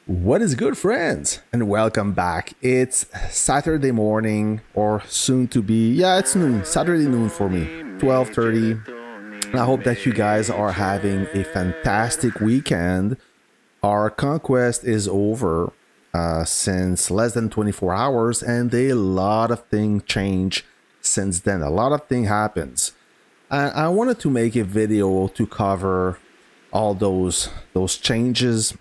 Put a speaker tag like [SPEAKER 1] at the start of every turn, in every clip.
[SPEAKER 1] What is good, friends? And welcome back. It's Saturday morning, or soon to be, yeah, it's noon, Saturday noon for me, 12:30. I hope that you guys are having a fantastic weekend. Our conquest is over since less than 24 hours, and a lot of things change since then. A lot of things happens. I wanted to make a video to cover all those changes,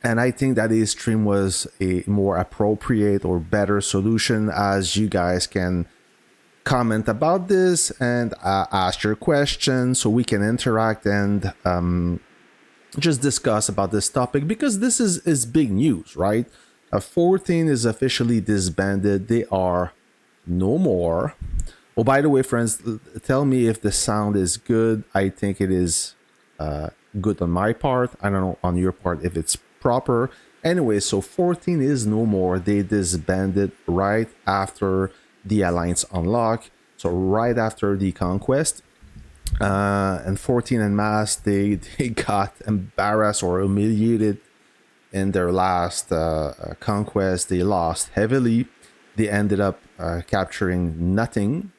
[SPEAKER 1] and I think that his stream was a more appropriate or better solution, as you guys can comment about this and ask your questions so we can interact and just discuss about this topic, because this is big news, right? 14 is officially disbanded. They are no more. Oh, by the way, friends, tell me if the sound is good. I think it is good on my part. I don't know on your part if it's proper. Anyway, so 14 is no more. They disbanded right after the alliance unlock, so right after the conquest. And 14 and mass, they got embarrassed or humiliated in their last conquest. They lost heavily. They ended up capturing nothing,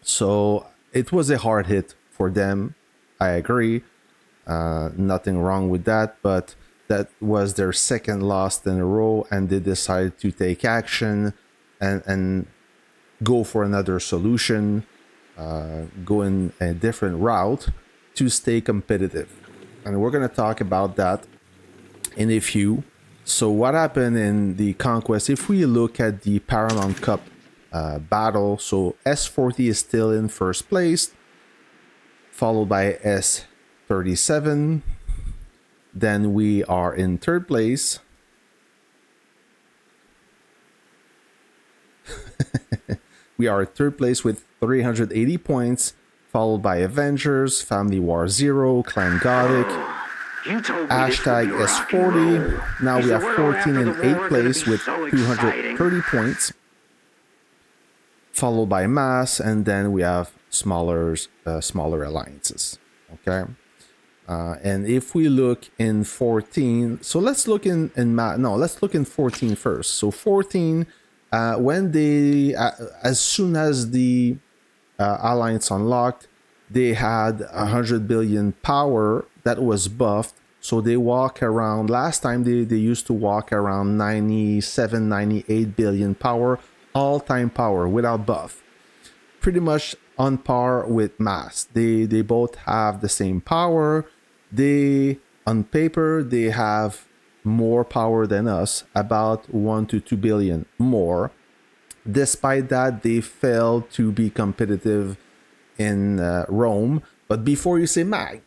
[SPEAKER 1] so it was a hard hit for them. I agree, nothing wrong with that, but that was their second loss in a row, and they decided to take action and go for another solution, go in a different route to stay competitive. And we're going to talk about that in a few. So what happened in the conquest, if we look at the Paramount Cup battle, so S40 is still in first place, followed by S37. Then we are in third place. We are at third place with 380 points, followed by Avengers, Family War Zero, Clan Gothic, hashtag S40. Now we have 14 in 8th place with 230 points, followed by Mass, and then we have smaller alliances. Okay. And if we look in 14, so let's look let's look in 14 first. So 14, when they, as soon as the alliance unlocked, they had 100 billion power that was buffed. So they walk around, last time they used to walk around 97, 98 billion power, all-time power without buff. Pretty much on par with mass. They both have the same power. They, on paper, they have more power than us, about 1 to 2 billion more. Despite that, they failed to be competitive in Rome. But before you say, Mag,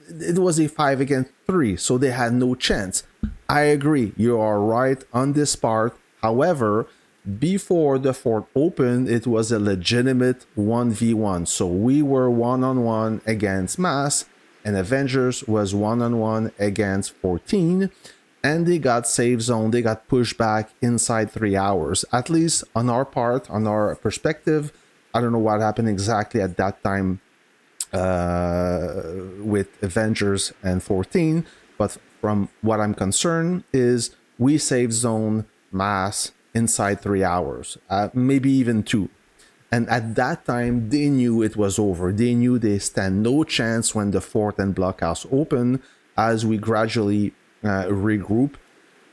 [SPEAKER 1] it was a 5 against 3, so they had no chance. I agree, you are right on this part. However, before the fort opened, it was a legitimate 1v1. So we were one-on-one against mass, and Avengers was one-on-one against 14, and they got save zone. They got pushed back inside 3 hours, at least on our part, on our perspective. I don't know what happened exactly at that time with Avengers and 14, but from what I'm concerned is we save zone mass inside 3 hours, maybe even 2. And at that time, they knew it was over. They knew they stand no chance when the fort and blockhouse open. As we gradually regroup,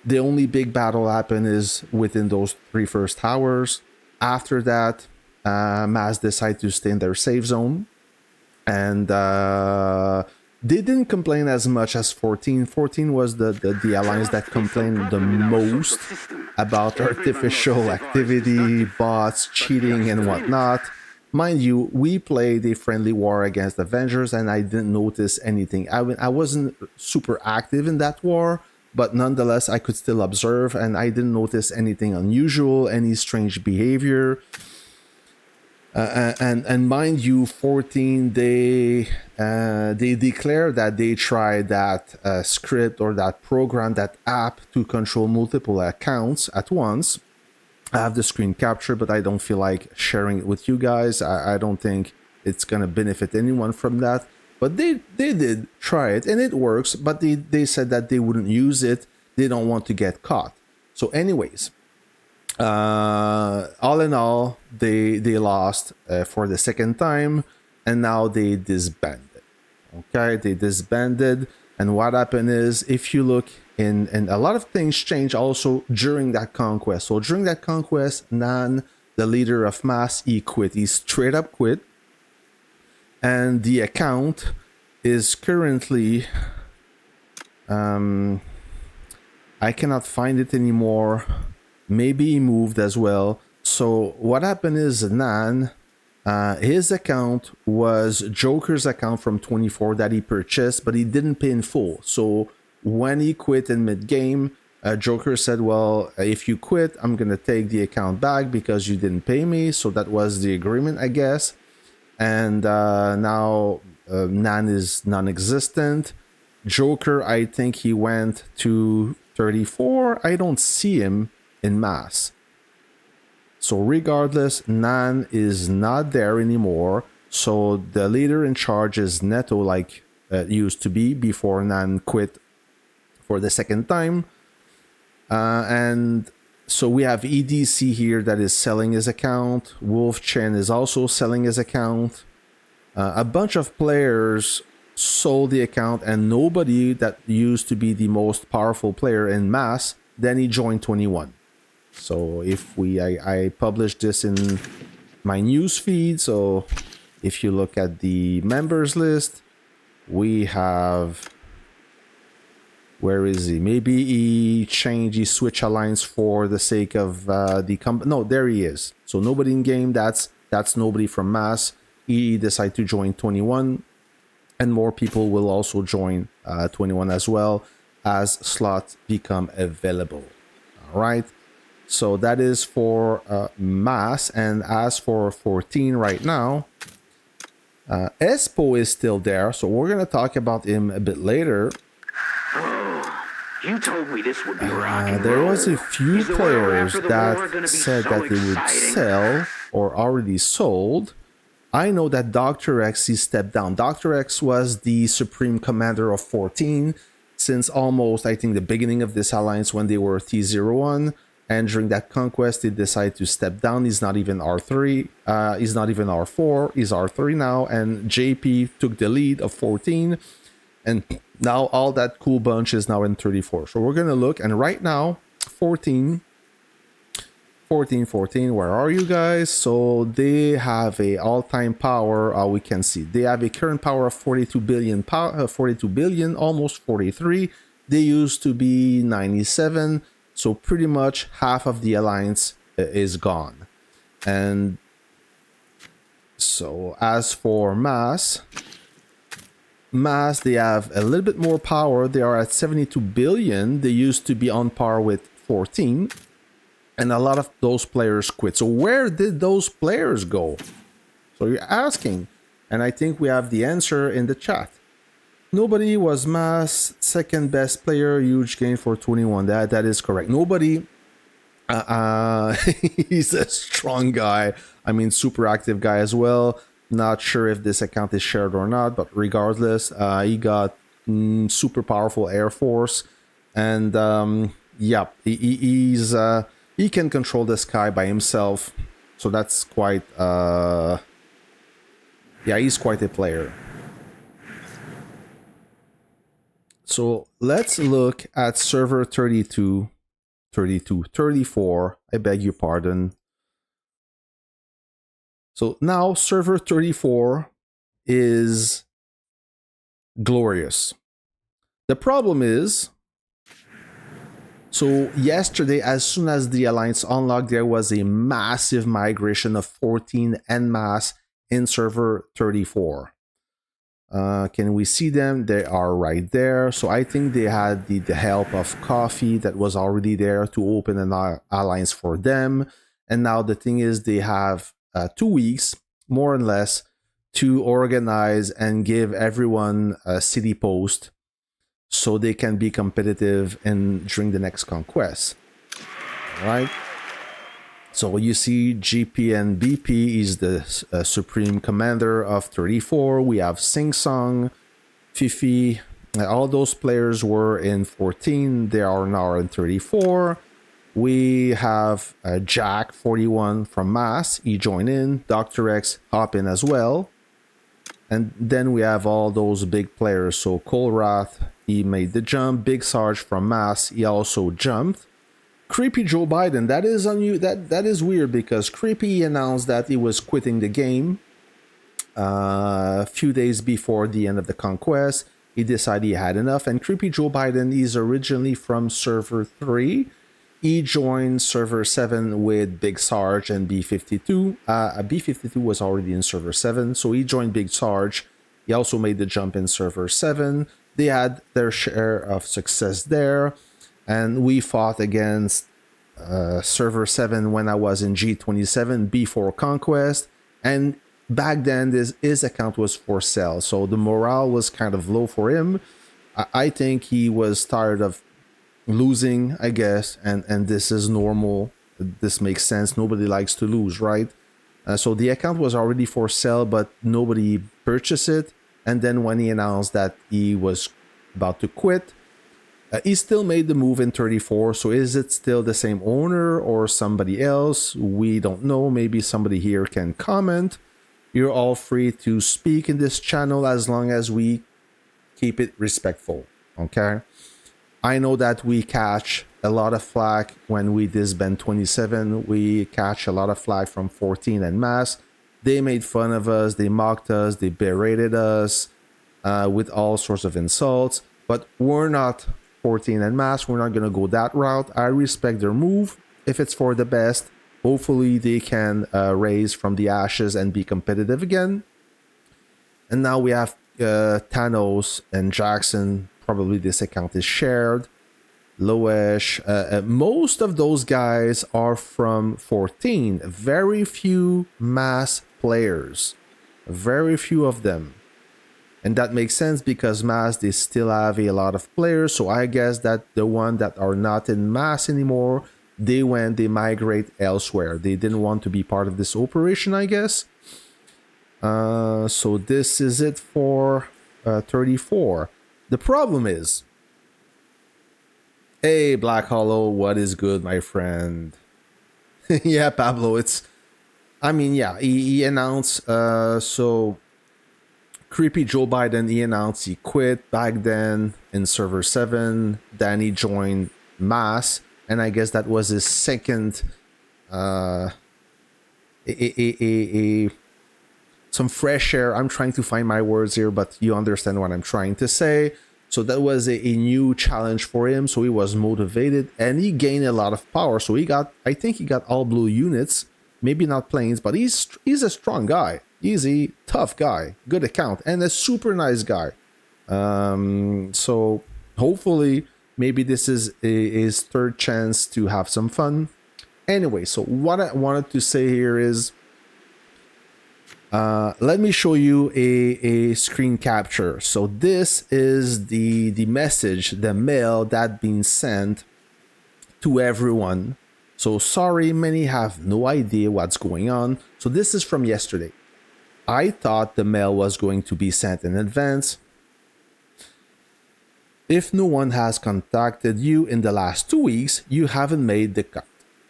[SPEAKER 1] the only big battle happened is within those 3 first hours. After that, Mass decided to stay in their safe zone. And they didn't complain as much as 14. 14 was the alliance that complained the most about artificial activity, bots, cheating, and whatnot. Mind you, we played a friendly war against Avengers, and I didn't notice anything. I wasn't super active in that war, but nonetheless, I could still observe, and I didn't notice anything unusual, any strange behavior. And mind you, 14, they declared that they tried that script or that program, that app to control multiple accounts at once. I have the screen capture, but I don't feel like sharing it with you guys. I don't think it's gonna benefit anyone from that. But they did try it, and it works. But they said that they wouldn't use it they don't want to get caught. So anyways, all in all, they lost for the second time, and now they disbanded. Okay, they disbanded, and what happened is, if you look in, and a lot of things change also during that conquest. So during that conquest, Nan, the leader of Mass, he quit. He straight up quit, and the account is currently, I cannot find it anymore. Maybe he moved as well. So what happened is, Nan, his account was Joker's account from 24 that he purchased, but he didn't pay in full. So when he quit in mid-game, Joker said, well, if you quit, I'm going to take the account back because you didn't pay me. So that was the agreement, I guess. And now Nan is non-existent. Joker, I think he went to 34. I don't see him in Mass. So regardless, Nan is not there anymore. So the leader in charge is Neto, like it used to be before Nan quit for the second time. And so we have EDC here that is selling his account. Wolf Chen is also selling his account. A bunch of players sold the account, and nobody that used to be the most powerful player in Mass, then he joined 21. So if I published this in my news feed. So if you look at the members list, we have, where is he? Maybe he changed, he switched alliance for the sake of no, there he is. So nobody in game, that's nobody from Mass. He decided to join 21, and more people will also join 21 as well as slots become available. All right. So that is for Mass, and as for 14 right now, Espo is still there, so we're going to talk about him a bit later.
[SPEAKER 2] You told me this would be rock.
[SPEAKER 1] There was a few players that said that they would sell or already sold. I know that Dr. X, he stepped down. Dr. X was the supreme commander of 14 since almost, I think, the beginning of this alliance when they were T01. And during that conquest, he decided to step down. He's not even R3. He's not even R4. He's R3 now. And JP took the lead of 14. And now all that cool bunch is now in 34. So we're going to look. And right now, 14, where are you guys? So they have a all-time power. We can see they have a current power of 42 billion, almost 43. They used to be 97. So pretty much half of the alliance is gone. And so as for Mass, they have a little bit more power. They are at 72 billion. They used to be on par with 14. And a lot of those players quit. So where did those players go? So you're asking. And I think we have the answer in the chat. Nobody was Mass second best player, huge gain for 21. That is correct. Nobody. He's a strong guy. I mean, super active guy as well. Not sure if this account is shared or not, but regardless, he got super powerful Air Force, and yeah, he can control the sky by himself. So that's quite yeah, he's quite a player. So let's look at server 34, I beg your pardon. So now server 34 is glorious. The problem is, so yesterday, as soon as the Alliance unlocked, there was a massive migration of 14 en masse in server 34. Can we see them? They are right there. So I think they had the help of Coffee that was already there to open an alliance for them. And now the thing is, they have 2 weeks, more or less, to organize and give everyone a city post so they can be competitive during the next conquest. All right. So you see GP and BP is the supreme commander of 34. We have Sing Song, Fifi, All those players were in 14. They are now in 34. We have Jack 41 from Mass. He joined in. Dr. X hop in as well. And then we have all those big players. So Colrath, he made the jump. Big Sarge from Mass, he also jumped. Creepy Joe Biden, that is that is weird because Creepy announced that he was quitting the game a few days before the end of the conquest. He decided he had enough, and Creepy Joe Biden is originally from server 3. He joined server 7 with Big Sarge and B52. B52 was already in server 7, so he joined Big Sarge. He also made the jump in server 7. They had their share of success there, and we fought against server 7 when I was in G27 before Conquest, and back then his account was for sale, so the morale was kind of low for him. I think he was tired of losing, I guess, and this is normal. This makes sense. Nobody likes to lose, right? So the account was already for sale, but nobody purchased it. And then when he announced that he was about to quit, he still made the move in 34. So is it still the same owner or somebody else? We don't know. Maybe somebody here can comment. You're all free to speak in this channel as long as we keep it respectful, okay? I know that we catch a lot of flack when we disband 27. We catch a lot of flack from 14 and Mass. They made fun of us. They mocked us. They berated us with all sorts of insults. But we're not 14 and Mass. We're not going to go that route. I respect their move. If it's for the best, hopefully they can raise from the ashes and be competitive again. And now we have Thanos and Jackson. Probably this account is shared. Loesh. Most of those guys are from 14. Very few Mass players. Very few of them. And that makes sense because Mass, they still have a lot of players. So I guess that the ones that are not in Mass anymore, they migrate elsewhere. They didn't want to be part of this operation, I guess. So this is it for 34. The problem is, hey, Black Hollow, what is good, my friend? Yeah, Pablo, he announced, so Creepy Joe Biden, he announced he quit back then in server 7, then he joined Mass, and I guess that was his second, some fresh air. I'm trying to find my words here, but you understand what I'm trying to say. So that was a new challenge for him. So he was motivated and he gained a lot of power. So I think he got all blue units, maybe not planes, but he's a strong guy. He's a tough guy, good account, and a super nice guy. So hopefully maybe this is his third chance to have some fun. Anyway, so what I wanted to say here is, let me show you a screen capture. So this is the message, the mail that been sent to everyone. So sorry, many have no idea what's going on. So this is from yesterday. I thought the mail was going to be sent in advance. If no one has contacted you in the last 2 weeks, you haven't made the cut.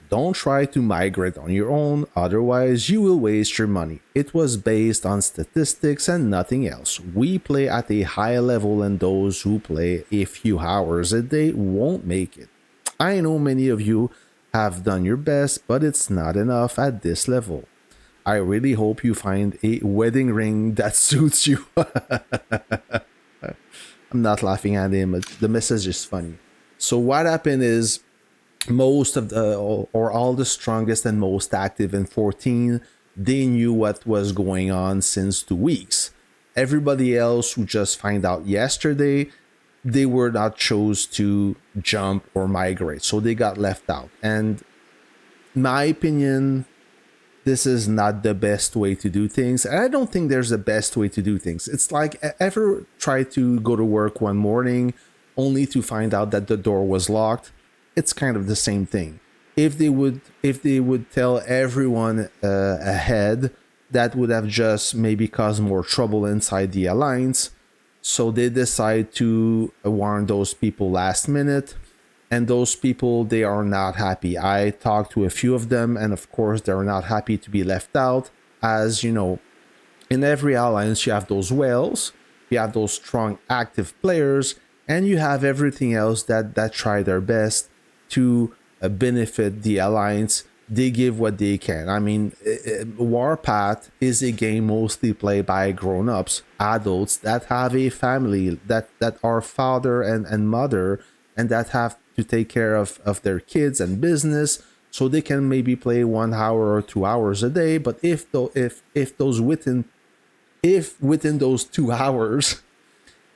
[SPEAKER 1] Don't try to migrate on your own, otherwise you will waste your money. It was based on statistics and nothing else. We play at a high level and those who play a few hours a day won't make it. I know many of you have done your best, but it's not enough at this level. I really hope you find a wedding ring that suits you. I'm not laughing at him, but the message is funny. So what happened is, most of the or all the strongest and most active in 14, they knew what was going on since 2 weeks. Everybody else who just find out yesterday, they were not chose to jump or migrate, so they got left out. And my opinion, this is not the best way to do things. And I don't think there's a best way to do things. It's like, ever try to go to work one morning only to find out that the door was locked? It's kind of the same thing. If they would tell everyone ahead, that would have just maybe caused more trouble inside the alliance. So they decide to warn those people last minute, and those people, they are not happy. I talked to a few of them, and of course they're not happy to be left out. As you know, in every alliance you have those whales, you have those strong active players, and you have everything else that try their best to benefit the alliance. They give what they can. I mean, Warpath is a game mostly played by grown-ups, adults that have a family, that are father and mother, and that have to take care of their kids and business, so they can maybe play 1 hour or 2 hours a day. But if within those 2 hours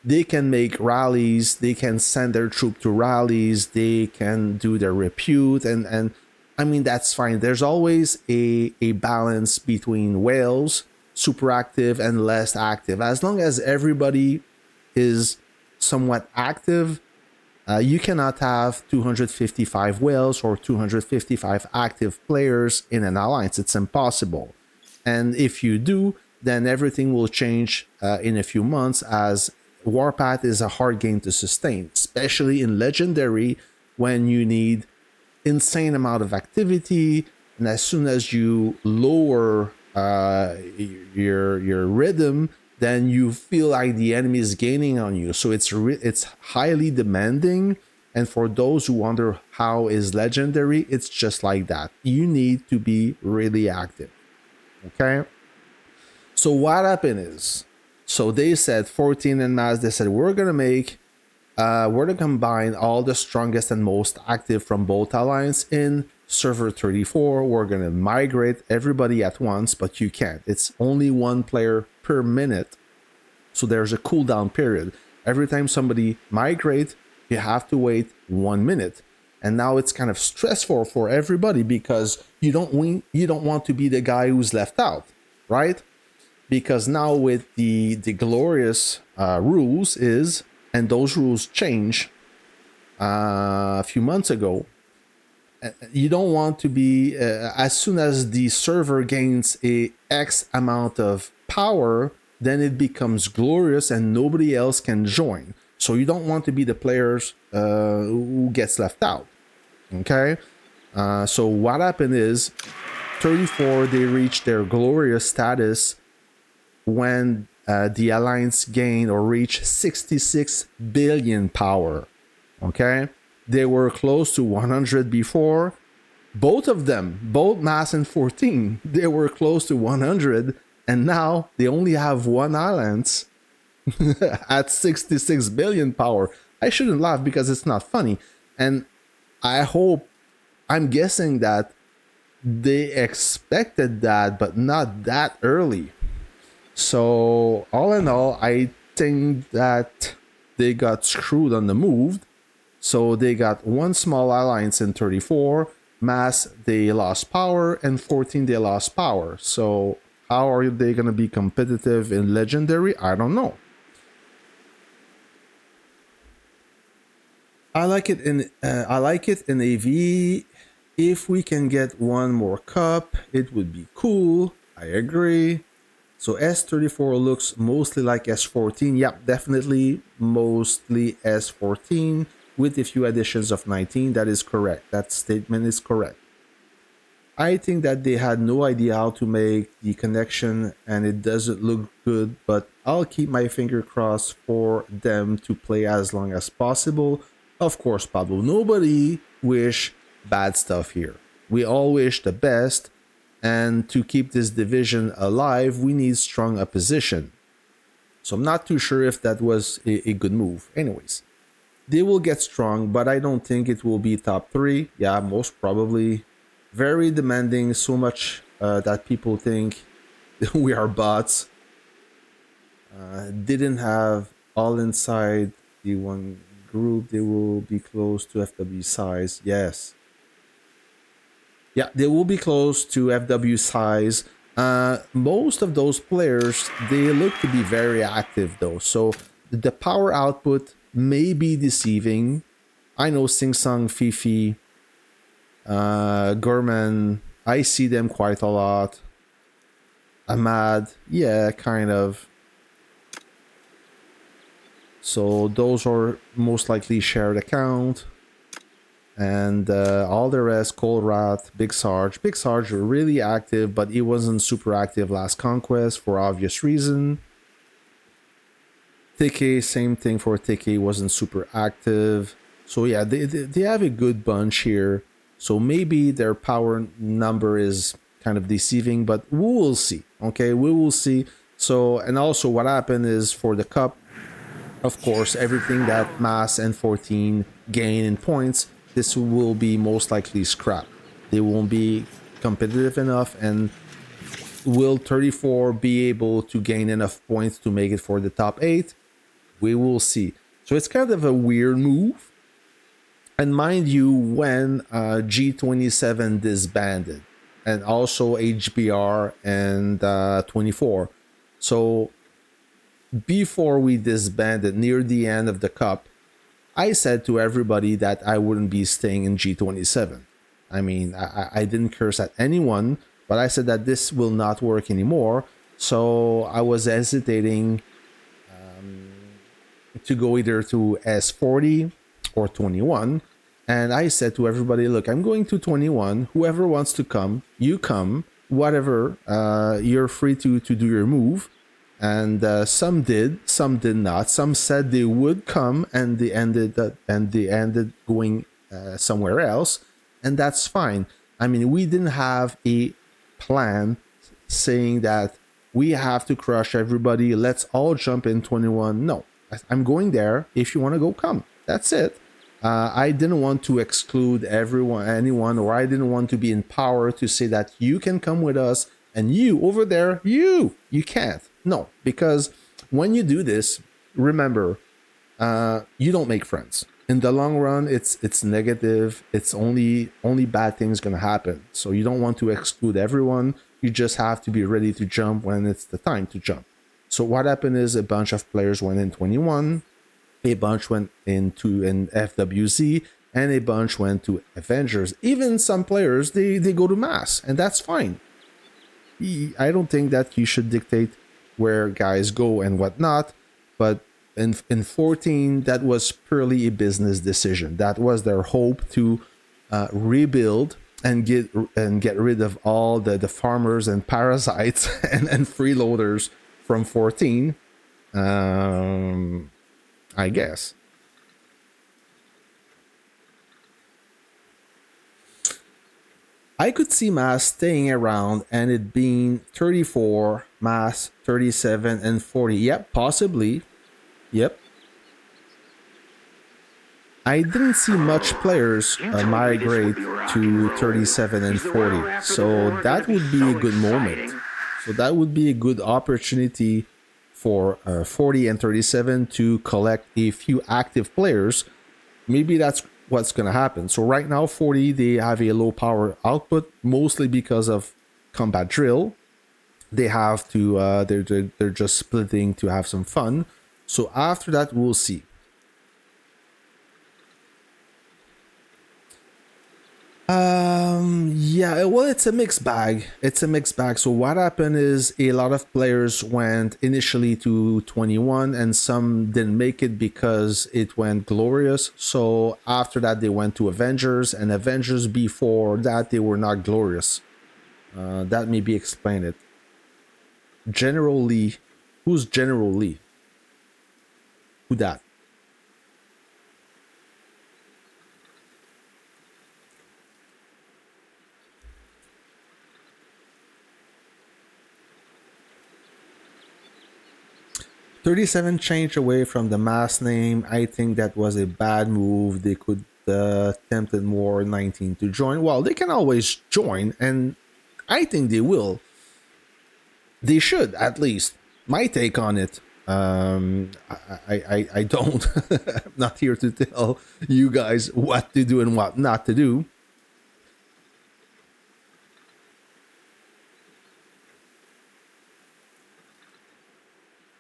[SPEAKER 1] they can make rallies, they can send their troop to rallies, they can do their repute, and I mean, that's fine. There's always a balance between whales, super active, and less active. As long as everybody is somewhat active, you cannot have 255 whales or 255 active players in an alliance. It's impossible. And if you do, then everything will change in a few months, as Warpath is a hard game to sustain, especially in Legendary, when you need insane amount of activity, and as soon as you lower your rhythm, then you feel like the enemy is gaining on you. So it's highly demanding, and for those who wonder how is Legendary, it's just like that. You need to be really active. Okay, so what happened is, so they said 14 en masse, they said we're gonna combine all the strongest and most active from both alliance in server 34. We're gonna migrate everybody at once, but you can't. It's only 1 player per minute. So there's a cooldown period. Every time somebody migrate, you have to wait 1 minute. And now it's kind of stressful for everybody, because you don't want to be the guy who's left out, right? Because now with the glorious rules is, and those rules change a few months ago, you don't want to be, as soon as the server gains a X amount of power, then it becomes glorious and nobody else can join. So you don't want to be the players who gets left out. Okay, so what happened is 34, they reached their glorious status when the alliance gained or reached 66 billion power. Okay, they were close to 100 before. Both of them, both mass and 14, they were close to 100, and now they only have 1 alliance at 66 billion power. I shouldn't laugh because it's not funny, and I'm guessing that they expected that, but not that early. So all in all, I think that they got screwed on the move. So they got 1 small alliance in 34, mass they lost power, and 14 they lost power. So how are they going to be competitive in Legendary? I don't know. I like it in AV. If we can get 1 more cup, it would be cool. I agree. So S34 looks mostly like S14. Yep, definitely mostly S14 with a few additions of 19. That is correct. That statement is correct. I think that they had no idea how to make the connection, and it doesn't look good, but I'll keep my finger crossed for them to play as long as possible. Of course, Pablo, nobody wish bad stuff here. We all wish the best, and to keep this division alive, we need strong opposition. So I'm not too sure if that was a good move. Anyways, they will get strong, but I don't think it will be top 3. Yeah, most probably. Very demanding, so much that people think we are bots. Didn't have all inside the 1 group. They will be close to FW size. Yes. Yeah, they will be close to FW size. Most of those players, they look to be very active though. So the power output may be deceiving. I know Sing Song, Fifi, Gorman, I see them quite a lot. Ahmad, yeah, kind of. So those are most likely shared account. And all the rest, Cold Rat, Big Sarge. Big Sarge were really active, but he wasn't super active last Conquest for obvious reason. TK, same thing for TK, wasn't super active. So yeah, they have a good bunch here. So maybe their power number is kind of deceiving, but we will see. Okay, we will see. So, and also what happened is for the cup, of course, everything that Mass and 14 gain in points, this will be most likely scrapped. They won't be competitive enough, and will 34 be able to gain enough points to make it for the top 8? We will see. So it's kind of a weird move. And mind you, when G27 disbanded, and also HBR and 24. So before we disbanded, near the end of the cup, I said to everybody that I wouldn't be staying in G27. I mean, I didn't curse at anyone, but I said that this will not work anymore. So I was hesitating to go either to S40 or 21. And I said to everybody, look, I'm going to 21. Whoever wants to come, you come. Whatever, you're free to do your move. And some did, some did not. Some said they would come, and they ended going somewhere else, and that's fine. I mean, we didn't have a plan saying that we have to crush everybody. Let's all jump in 21. No, I'm going there. If you want to go, come. That's it. I didn't want to exclude anyone, or I didn't want to be in power to say that you can come with us, and you over there, you can't. No, because when you do this, remember, you don't make friends. In the long run, it's negative. It's only bad things gonna happen. So you don't want to exclude everyone. You just have to be ready to jump when it's the time to jump. So what happened is a bunch of players went in 21, a bunch went into an FWZ, and a bunch went to Avengers. Even some players, they go to Mass, and that's fine. I don't think that you should dictate where guys go and whatnot, but in 14, that was purely a business decision. That was their hope to rebuild and get rid of all the farmers and parasites and freeloaders from 14. I guess. I could see Mass staying around and it being 34, Mass 37, and 40. Yep, possibly. Yep. I didn't see much players migrate to 37 and 40. So that would be a good moment. So that would be a good opportunity for 40 and 37 to collect a few active players. Maybe that's what's going to happen. So right now 40, they have a low power output, mostly because of combat drill. They have to they're just splitting to have some fun. So after that, we'll see. Yeah, well, it's a mixed bag. So what happened is a lot of players went initially to 21 and some didn't make it because it went glorious. So after that, they went to Avengers, and Avengers before that, they were not glorious. That maybe explain it. General Lee. Who's General Lee? Who that? $37 changed away from the Mass name. I think that was a bad move. They could tempted more 19 to join. Well, they can always join, and I think they will. They should, at least. My take on it. I don't. I'm not here to tell you guys what to do and what not to do.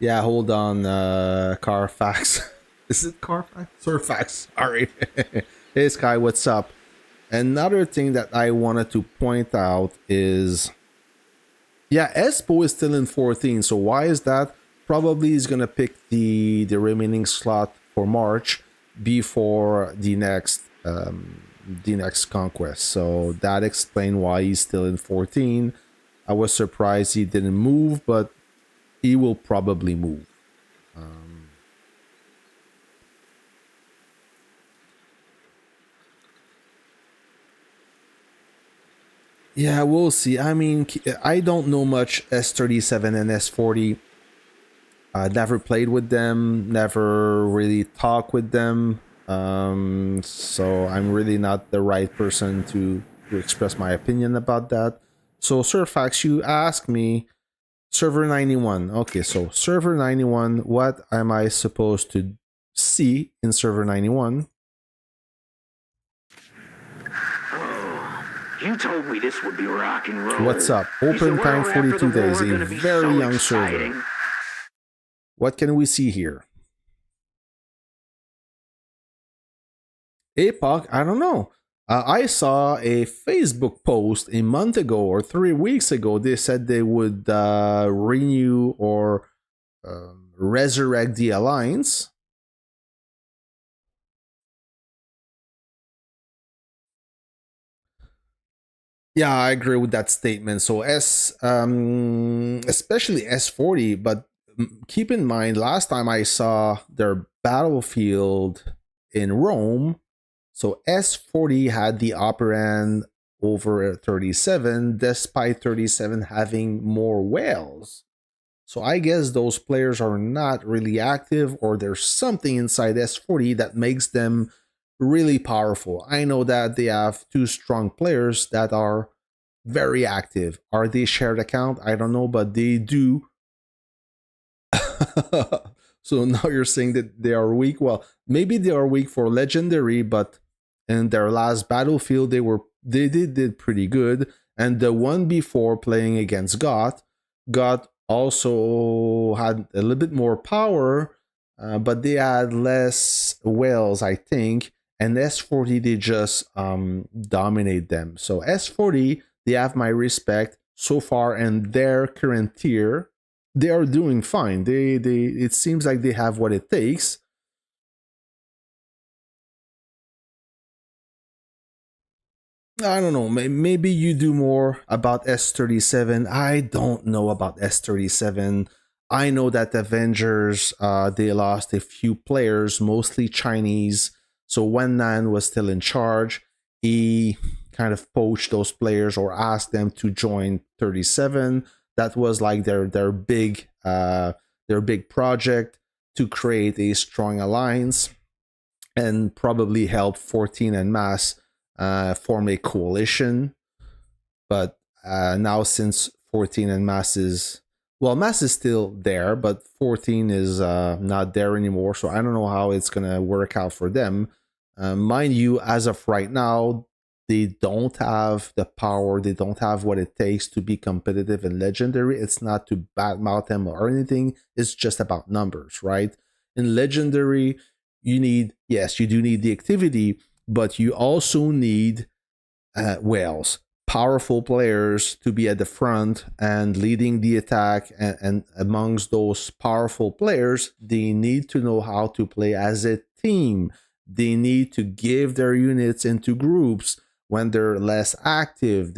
[SPEAKER 1] Yeah, hold on, Carfax. Is it Carfax? Surfax, sorry. Hey, Sky, what's up? Another thing that I wanted to point out is... Yeah, Espo is still in 14, so why is that? probably is gonna pick the remaining slot for March before the next conquest. So that explains why he's still in 14. I was surprised he didn't move, but he will probably move. Yeah, we'll see. I mean, I don't know much S37 and S40. Never played with them, never really talked with them. So I'm really not the right person to express my opinion about that. So Surfax, you asked me, server 91. Okay, so server 91, what am I supposed to see in server 91?
[SPEAKER 2] You told me this would be rock and roll.
[SPEAKER 1] What's up?
[SPEAKER 2] You
[SPEAKER 1] Open
[SPEAKER 2] said,
[SPEAKER 1] time
[SPEAKER 2] well, after
[SPEAKER 1] 42
[SPEAKER 2] the war,
[SPEAKER 1] days,
[SPEAKER 2] we're
[SPEAKER 1] a
[SPEAKER 2] gonna be
[SPEAKER 1] very
[SPEAKER 2] so
[SPEAKER 1] young
[SPEAKER 2] exciting.
[SPEAKER 1] server. What can we see here? Epoch, I don't know. I saw a Facebook post a month ago or 3 weeks ago. They said they would renew or resurrect the alliance. Yeah, I agree with that statement. So especially S40, but keep in mind, last time I saw their battlefield in Rome, so S40 had the upper end over 37, despite 37 having more whales. So I guess those players are not really active, or there's something inside S40 that makes them really powerful. I know that they have two strong players that are very active. Are they shared account? I don't know, but they do. So now you're saying that they are weak. Well, maybe they are weak for legendary, but in their last battlefield they did pretty good. And the one before playing against God also had a little bit more power, but they had less whales, I think. And S40 they just dominate them. So S40 they have my respect so far, and their current tier they are doing fine. They it seems like they have what it takes. I don't know. Maybe you do more about S37. I don't know about S37. I know that Avengers they lost a few players, mostly Chinese. So when Nan was still in charge, he kind of poached those players or asked them to join 37. That was like their big project to create a strong alliance and probably help 14 and Mass form a coalition. But now, since 14 and Mass is, well, Mass is still there, but 14 is not there anymore. So I don't know how it's going to work out for them. Mind you, as of right now, they don't have the power, they don't have what it takes to be competitive in Legendary. It's not to badmouth them or anything, it's just about numbers, right? In Legendary, you need, yes, you do need the activity, but you also need whales, powerful players to be at the front and leading the attack. And amongst those powerful players, they need to know how to play as a team. They need to give their units into groups when they're less active.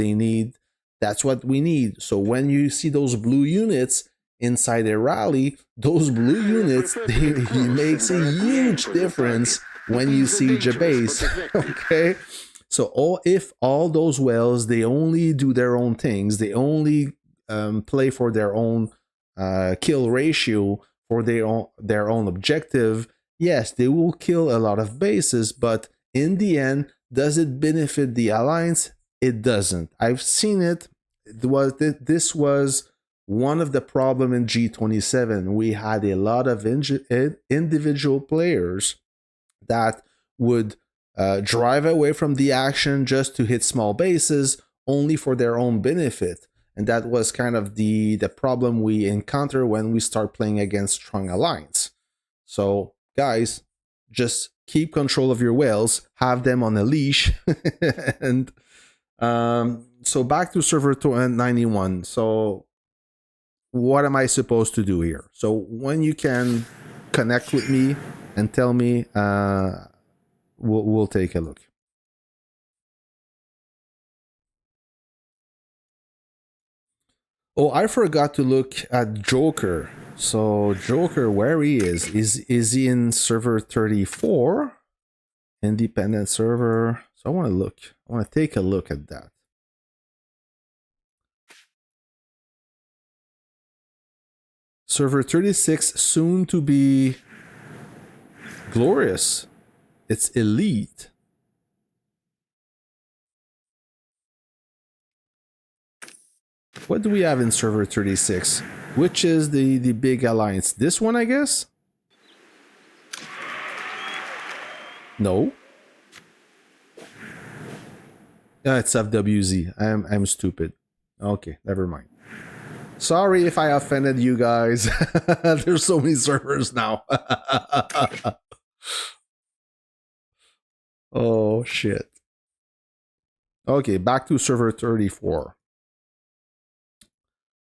[SPEAKER 1] That's what we need. So when you see those blue units inside a rally, those blue units, it makes a huge difference when you see Jabase. Okay, so if all those whales, they only do their own things, they only play for their own kill ratio, for their own objective, yes, they will kill a lot of bases, but in the end, does it benefit the alliance? It doesn't. I've seen it. This was one of the problem in G27. We had a lot of individual players that would drive away from the action just to hit small bases, only for their own benefit. And that was kind of the problem we encounter when we start playing against strong alliance. So guys, just keep control of your whales, have them on a leash. And so back to server 91. So what am I supposed to do here? So when you can connect with me and tell me, we'll take a look. Oh, I forgot to look at Joker. So Joker, where he is he in server 34? Independent server. So I want to look. I want to take a look at that. Server 36, soon to be glorious. It's elite. What do we have in server 36? Which is the big alliance? This one, I guess? No. It's FWZ. I'm stupid. Okay, never mind. Sorry if I offended you guys. There's so many servers now. Oh, shit. Okay, back to server 34.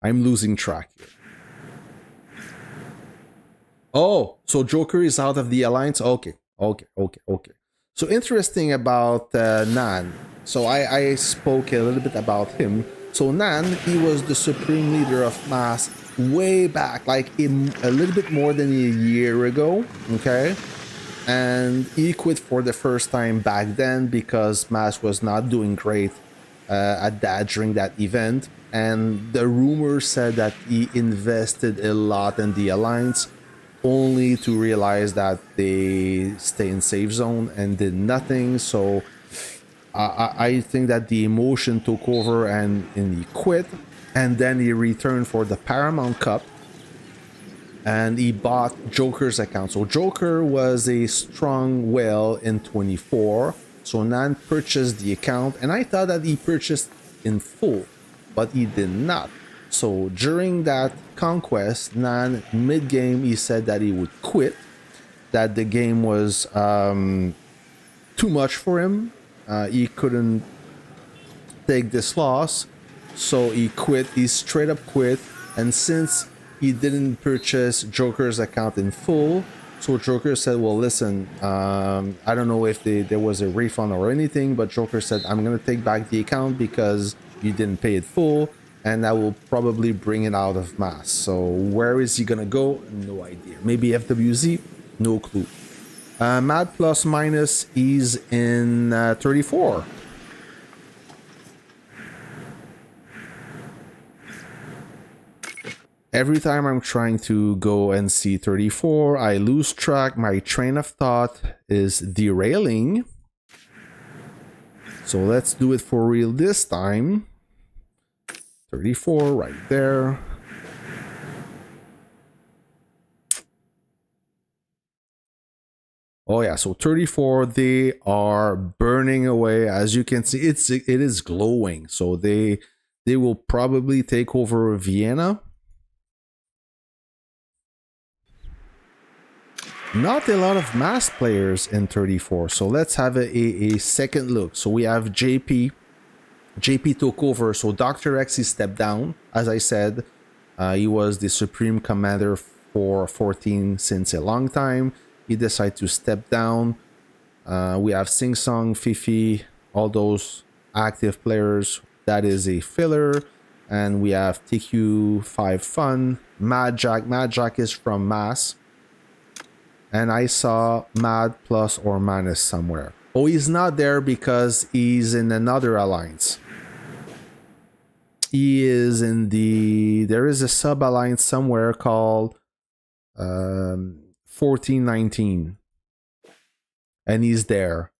[SPEAKER 1] I'm losing track here. Oh, so Joker is out of the alliance? Okay. So interesting about Nan. So I spoke a little bit about him. So Nan, he was the supreme leader of Mass way back, like a little bit more than a year ago, okay? And he quit for the first time back then because Mass was not doing great at that during that event. And the rumor said that he invested a lot in the Alliance, only to realize that they stay in safe zone and did nothing. So I think that the emotion took over and he quit, and then he returned for the Paramount Cup and he bought Joker's account. So Joker was a strong whale in 24, so Nan purchased the account, and I thought that he purchased in full, but he did not. So during that conquest, Nan, mid-game, he said that he would quit, that the game was too much for him. He couldn't take this loss, so he quit. He straight up quit, and since he didn't purchase Joker's account in full, so Joker said, well, listen, I don't know if there was a refund or anything, but Joker said, I'm going to take back the account because you didn't pay it full, and I will probably bring it out of Mass. So where is he going to go? No idea. Maybe FWZ? No clue. Mad plus minus is in 34. Every time I'm trying to go and see 34, I lose track. My train of thought is derailing. So let's do it for real this time. 34 right there. Oh yeah, so 34, they are burning away. As you can see, it is glowing. So they will probably take over Vienna. Not a lot of Mass players in 34. So let's have a second look. So we have JP. JP took over. So Dr. X, he stepped down. As I said, he was the Supreme Commander for 14 since a long time. He decided to step down. We have Sing Song, Fifi, all those active players. That is a filler. And we have TQ5 Fun. Mad Jack. Mad Jack is from Mass. And I saw Mad plus or minus somewhere. Oh, he's not there because he's in another alliance. He is in the... There is a sub-alliance somewhere called 1419. And he's there.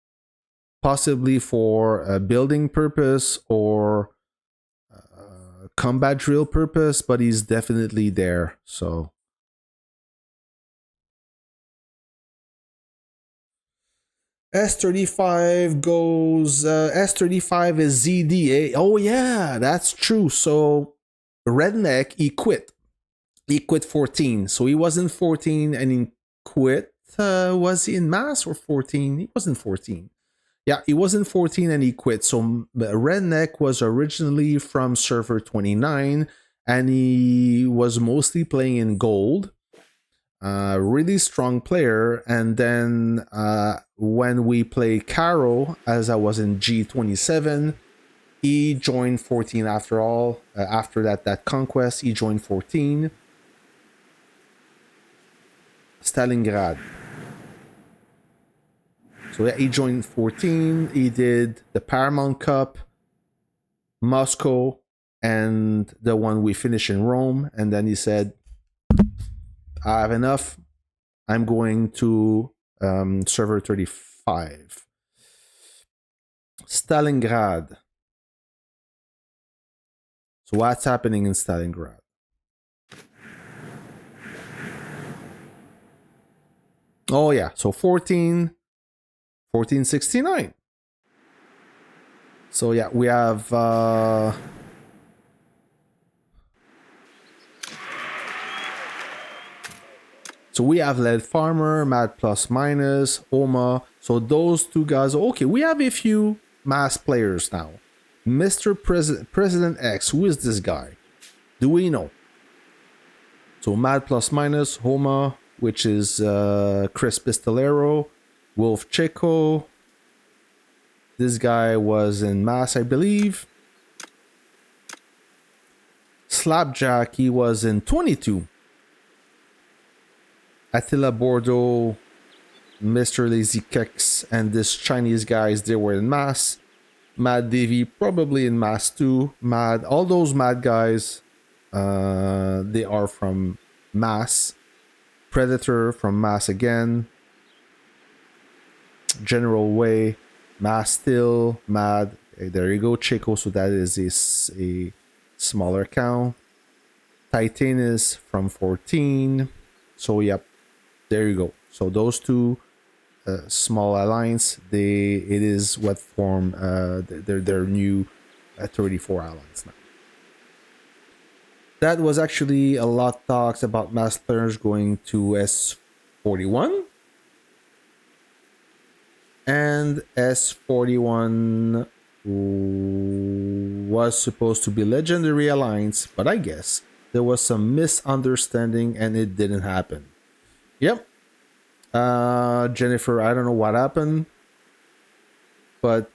[SPEAKER 1] Possibly for a building purpose or combat drill purpose, but he's definitely there. So... S35 goes, S35 is ZDA. Oh yeah, that's true. So Redneck, he quit. He quit 14. So he wasn't 14 and he quit. Was he in Mass or 14? He wasn't 14. Yeah, he wasn't 14 and he quit. So Redneck was originally from server 29 and he was mostly playing in gold. Really strong player. And then when we played Caro, as I was in G27, he joined 14 after all. After that conquest, he joined 14. Stalingrad. So yeah, he joined 14. He did the Paramount Cup, Moscow, and the one we finished in Rome. And then he said, I have enough. I'm going to server 35. Stalingrad. So what's happening in Stalingrad? Oh yeah, so 1469. So yeah, we have so we have Lead Farmer, Mad Plus Minus, Oma. So those two guys. Okay, we have a few mass players now. Mr. President X, who is this guy? Do we know? So Mad Plus Minus, Homa, which is Chris Pistolero, Wolf Checo. This guy was in mass, I believe. Slapjack, he was in 22. Attila Bordeaux, Mr. Lazy Kex, and this Chinese guys, they were in mass. Mad Davy, probably in mass too. Mad, all those mad guys, they are from mass. Predator from mass again. General Way, mass still, mad. There you go, Chico. So that is a smaller count. Titanus from 14. So yep, there you go. So those two small alliance, it is what form their new 34 alliance now. That was actually a lot talks about mass players going to S41. And S41 was supposed to be Legendary Alliance, but I guess there was some misunderstanding and it didn't happen. Yep. Jennifer, I don't know what happened, but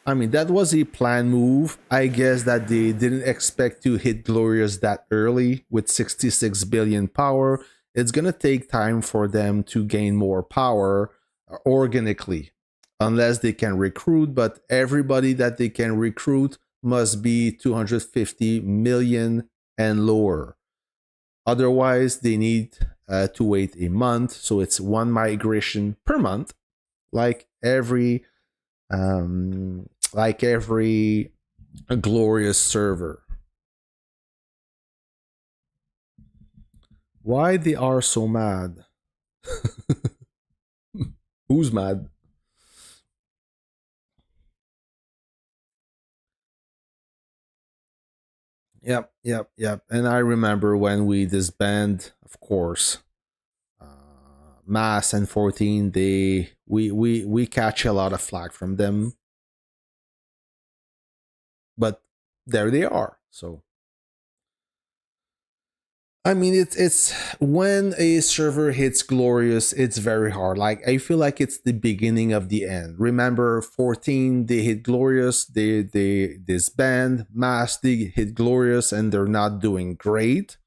[SPEAKER 1] I mean, that was a planned move. I guess that they didn't expect to hit Glorious that early with 66 billion power. It's going to take time for them to gain more power organically, unless they can recruit, but everybody that they can recruit must be 250 million and lower. Otherwise, they need to wait a month. So it's one migration per month, like every Glorious server. Why they are so mad? Who's mad? Yep. And I remember when we disband, of course, Mass and 14, we catch a lot of flack from them. But there they are. So I mean, it's when a server hits Glorious, it's very hard. Like, I feel like it's the beginning of the end. Remember, 14, they hit Glorious, they disband. Mass, they hit Glorious, and they're not doing great.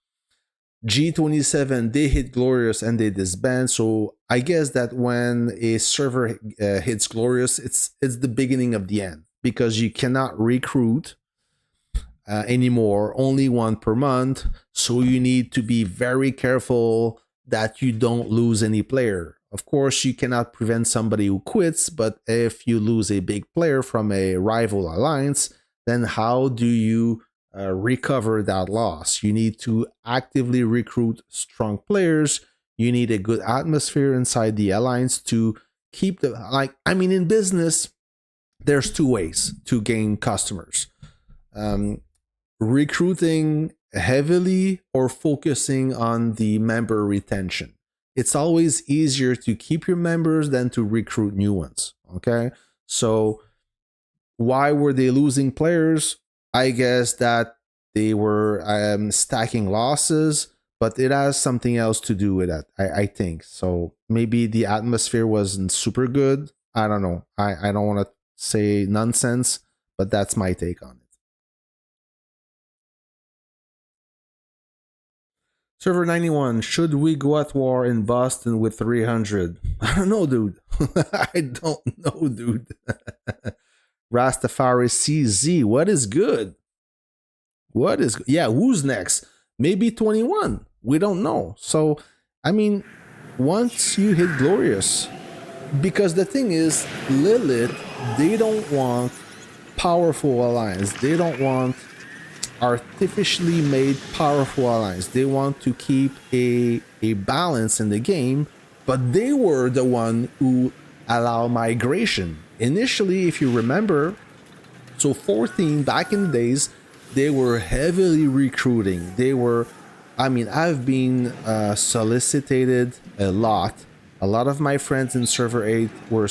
[SPEAKER 1] G27, they hit Glorious and they disband. So I guess that when a server hits Glorious, it's the beginning of the end, because you cannot recruit anymore, only one per month. So you need to be very careful that you don't lose any player. Of course, you cannot prevent somebody who quits, but if you lose a big player from a rival alliance, then how do you recover that loss? You need to actively recruit strong players. You need a good atmosphere inside the alliance to keep the, like, I mean, in business, there's two ways to gain customers. Recruiting heavily or focusing on the member retention. It's always easier to keep your members than to recruit new ones. Okay, so why were they losing players? I guess that They were stacking losses, but it has something else to do with that, I think. So maybe the atmosphere wasn't super good. I don't know. I don't want to say nonsense, but that's my take on it. Server 91, should we go at war in Boston with 300? I don't know, dude. I don't know, dude. Rastafari CZ, what is good? What is good? Yeah, who's next? Maybe 21. We don't know. So, I mean, once you hit Glorious, because the thing is, Lilith, they don't want powerful alliance. They don't want artificially made powerful alliance. They want to keep a balance in the game, but they were the one who allow migration. Initially, if you remember, so 14 back in the days, they were heavily recruiting. They were, I mean, I've been solicited a lot. A lot of my friends in server 8 were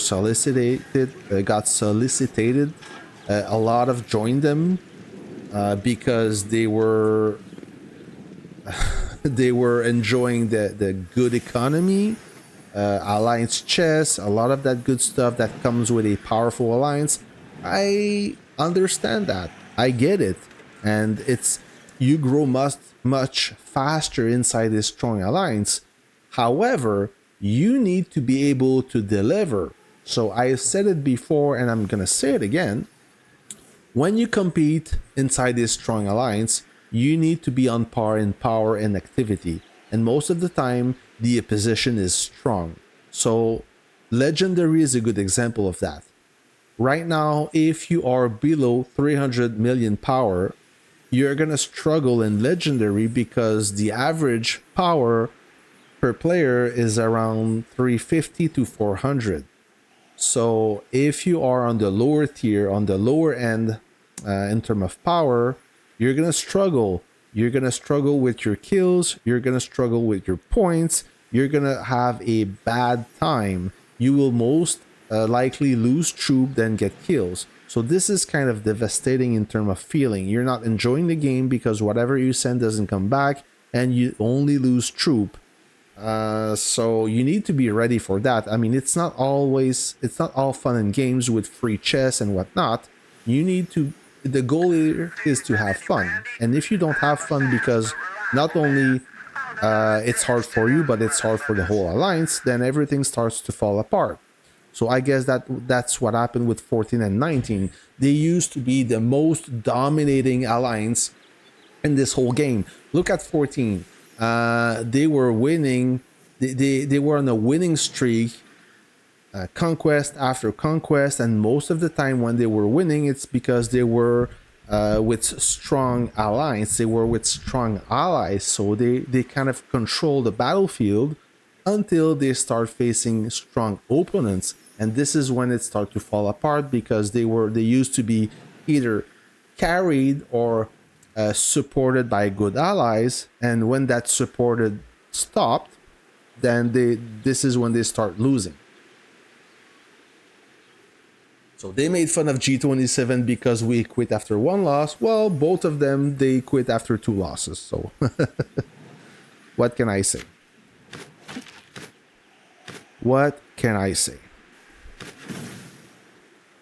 [SPEAKER 1] got solicited. A lot of joined them because they were they were enjoying the good economy, alliance chess, a lot of that good stuff that comes with a powerful alliance. I understand that. I get it. And it's, you grow much faster inside this strong alliance. However, you need to be able to deliver. So I said it before and I'm gonna say it again. When you compete inside this strong alliance, you need to be on par in power and activity. And most of the time, the opposition is strong. So Legendary is a good example of that. Right now, if you are below 300 million power, you're gonna struggle in Legendary because the average power per player is around 350 to 400. So if you are on the lower tier, on the lower end in terms of power, you're gonna struggle. You're gonna struggle with your kills. You're gonna struggle with your points. You're gonna have a bad time. You will most likely lose troop than get kills. So this is kind of devastating in terms of feeling. You're not enjoying the game because whatever you send doesn't come back and you only lose troop. So you need to be ready for that. I mean, it's not all fun and games with free chess and whatnot. You need to, the goal here is to have fun. And if you don't have fun because not only it's hard for you, but it's hard for the whole alliance, then everything starts to fall apart. So I guess that's what happened with 14 and 19. They used to be the most dominating alliance in this whole game. Look at 14. They were winning. They were on a winning streak, conquest after conquest, and most of the time when they were winning, it's because they were with strong alliance. They were with strong allies, so they kind of control the battlefield until they start facing strong opponents, and this is when it starts to fall apart because they used to be either carried or supported by good allies, and when that supported stopped, then this is when they start losing. So they made fun of G27 because we quit after one loss. Well, both of them, they quit after 2 losses. So what can I say? What can I say?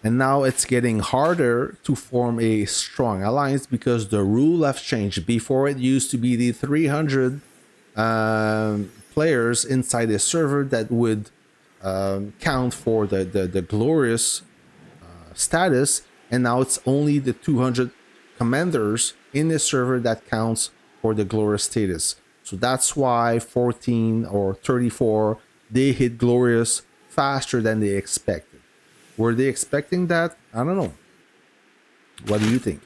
[SPEAKER 1] And now it's getting harder to form a strong alliance because the rule has changed. Before, it used to be the 300 players inside a server that would count for the glorious status, and now it's only the 200 commanders in the server that counts for the glorious status. So that's why 14 or 34, they hit glorious faster than they expected. Were they expecting that? I don't know. What do you think?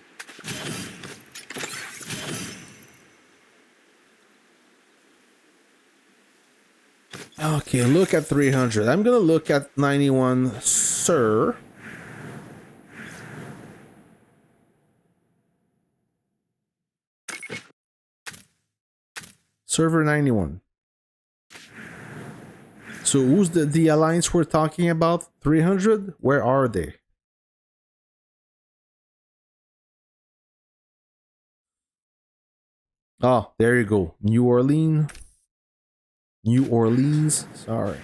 [SPEAKER 1] Okay, look at 300. I'm gonna look at 91, sir. Server 91. So who's the alliance we're talking about? 300? Where are they? Oh, there you go. New Orleans. New Orleans. Sorry.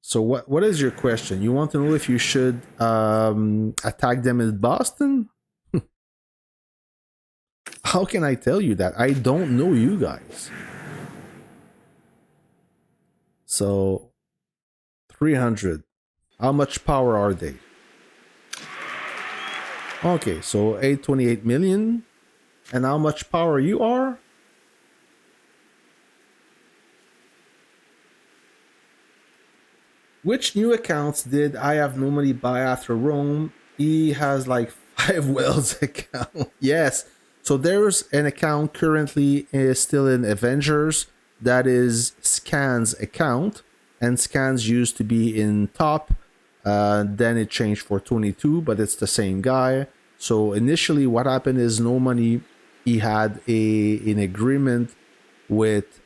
[SPEAKER 1] So what is your question? You want to know if you should attack them in Boston? How can I tell you that? I don't know you guys. So 300. How much power are they? Okay, so 828 million. And how much power you are? Which new accounts did I have no money buy after Rome? He has like 5 wells account. Yes. So there's an account currently still in Avengers that is Scan's account. And Scans used to be in top. Then it changed for 22, but it's the same guy. So initially what happened is no money. He had an agreement with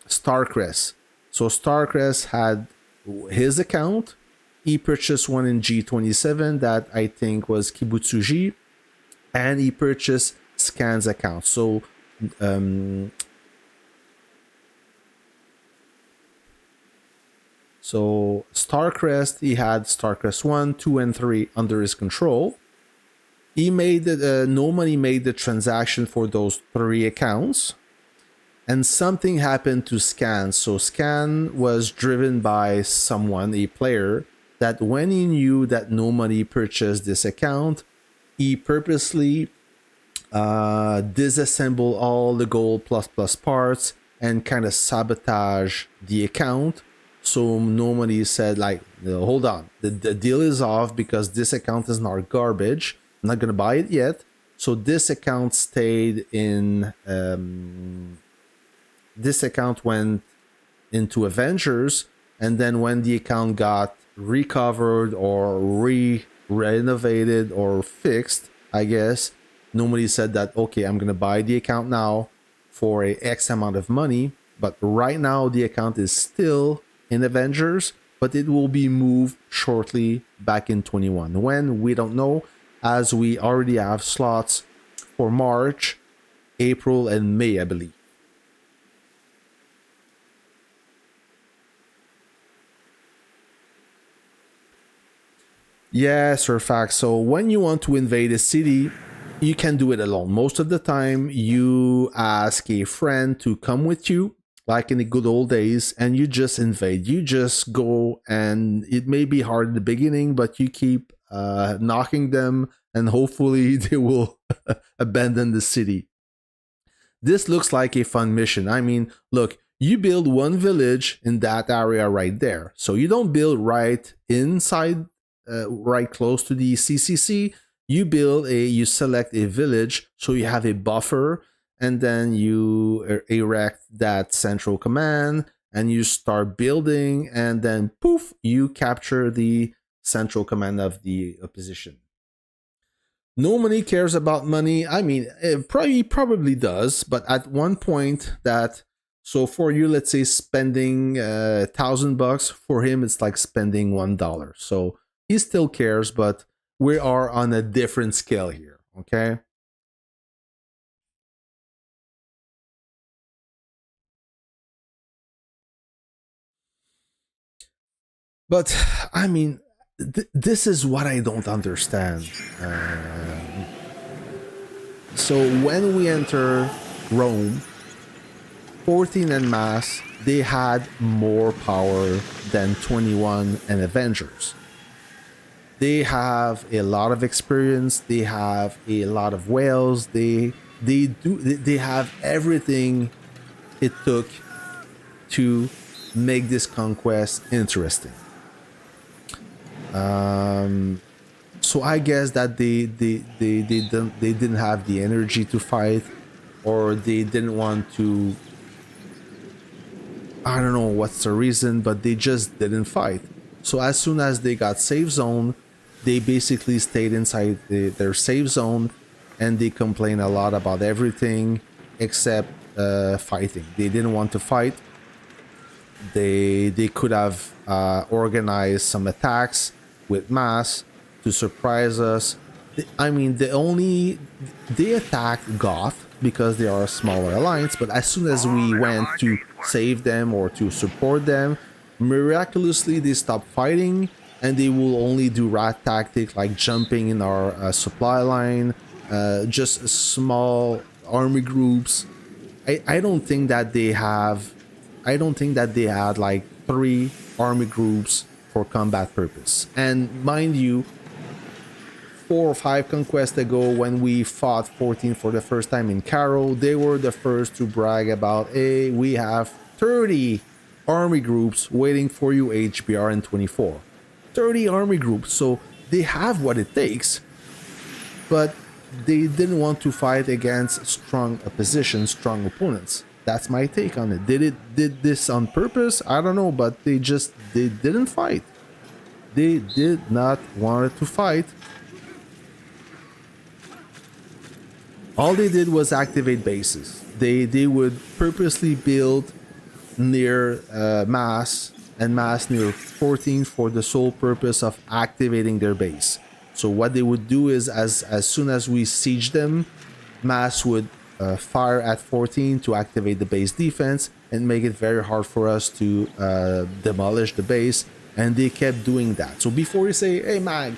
[SPEAKER 1] Starcrest. So Starcrest had his account. He purchased one in G27 that I think was Kibutsuji. And he purchased Scan's account. So Starcrest, he had Starcrest 1, 2, and 3 under his control. He made no money made the transaction for those 3 accounts. And something happened to Scan. So Scan was driven by someone, a player, that when he knew that no money purchased this account, he purposely disassembled all the gold plus parts and kind of sabotage the account. So no money said like, hold on, the deal is off because this account is not garbage. I'm not going to buy it yet. So this account stayed in... this account went into Avengers, and then when the account got recovered or renovated or fixed, I guess, nobody said that, okay, I'm going to buy the account now for a X amount of money. But right now, the account is still in Avengers, but it will be moved shortly back in 21. When? We don't know, as we already have slots for March, April, and May, I believe. Yes, or fact. So when you want to invade a city, you can do it alone. Most of the time, you ask a friend to come with you, like in the good old days, and you just invade. You just go, and it may be hard in the beginning, but you keep knocking them, and hopefully they will abandon the city. This looks like a fun mission. I mean, look, you build one village in that area right there. So you don't build right inside, right close to the CCC. You select a village, so you have a buffer, and then you erect that central command, and you start building, and then poof, you capture the central command of the opposition. Nobody cares about money. I mean, it probably does, but at one point that, so for you, let's say spending $1,000, for him it's like spending $1. So he still cares, but we are on a different scale here, okay? But I mean, this is what I don't understand. So when we enter Rome, 14 and Mass, they had more power than 21 and Avengers. They have a lot of experience. They have a lot of whales. They have everything it took to make this conquest interesting. So I guess that they didn't have the energy to fight, or they didn't want to. I don't know what's the reason, but they just didn't fight. So as soon as they got safe zone, they basically stayed inside their safe zone, and they complain a lot about everything except fighting. They didn't want to fight. They could have organized some attacks with mass to surprise us, I mean, they attacked Goth because they are a smaller alliance, but as soon as we went to save them or to support them, miraculously they stopped fighting, and they will only do rat tactic like jumping in our supply line, just small army groups. I don't think that they have. I don't think that they had like 3 army groups for combat purpose. And mind you, 4 or 5 conquests ago, when we fought 14 for the first time in Caro, they were the first to brag about, hey, we have 30 army groups waiting for you, HBR in 24. 30 army groups, so they have what it takes, but they didn't want to fight against strong opposition, strong opponents. That's my take on it. Did this on purpose? I don't know, but they didn't fight. They did not want to fight. All they did was activate bases. They would purposely build near Mass and Mass near 14 for the sole purpose of activating their base. So what they would do is, as soon as we siege them, Mass would fire at 14 to activate the base defense and make it very hard for us to demolish the base. And they kept doing that. So before you say, hey Mag,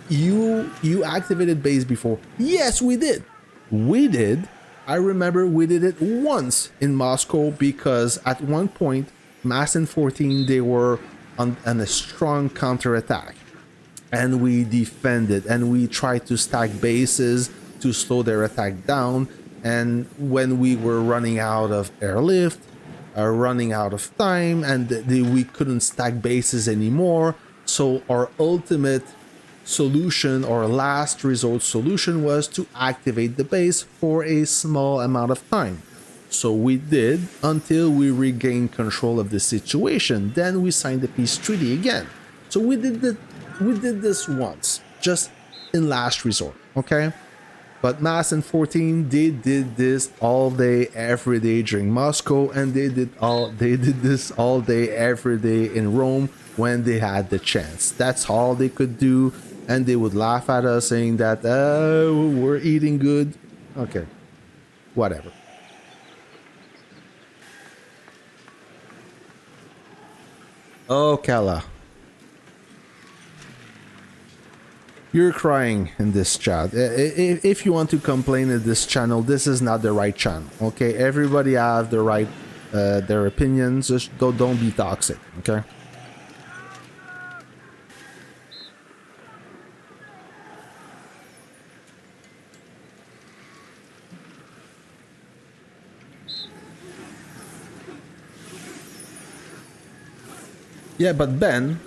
[SPEAKER 1] you activated base before? Yes, we did. We did. I remember we did it once in Moscow because at one point, Mass and 14, they were on a strong counterattack. And we defended and we tried to stack bases to slow their attack down. And when we were running out of airlift, running out of time, and we couldn't stack bases anymore, so our ultimate solution or last resort solution was to activate the base for a small amount of time. So we did until we regained control of the situation. Then we signed the peace treaty again. So we did this once, just in last resort, okay? But Mass and 14, they did this all day, every day during Moscow, and they did this all day, every day in Rome when they had the chance. That's all they could do, and they would laugh at us saying that, oh, we're eating good. Okay, whatever. Oh, Kala. You're crying in this chat. If you want to complain in this channel, this is not the right channel. Okay, everybody have the right, their opinions. Just don't be toxic. Okay. Yeah, but Ben,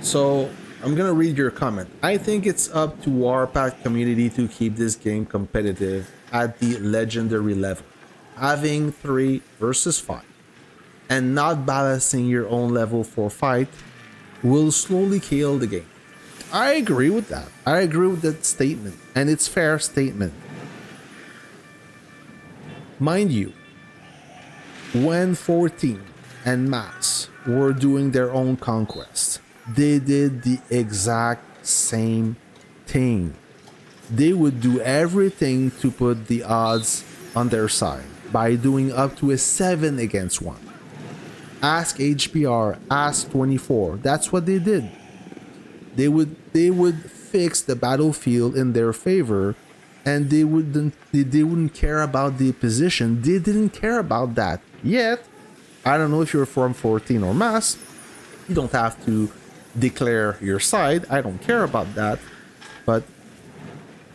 [SPEAKER 1] so I'm gonna read your comment. I think it's up to Warpath community to keep this game competitive at the legendary level. Having 3 versus 5 and not balancing your own level for fight will slowly kill the game. I agree with that. I agree with that statement, and it's fair statement. Mind you, when 14 and Mass were doing their own conquests, they did the exact same thing. They would do everything to put the odds on their side by doing up to a 7 against 1. Ask HBR, ask 24. That's what they did. They would fix the battlefield in their favor, and they wouldn't care about the position. They didn't care about that. Yet, I don't know if you're from 14 or Mass, you don't have to declare your side. I don't care about that. But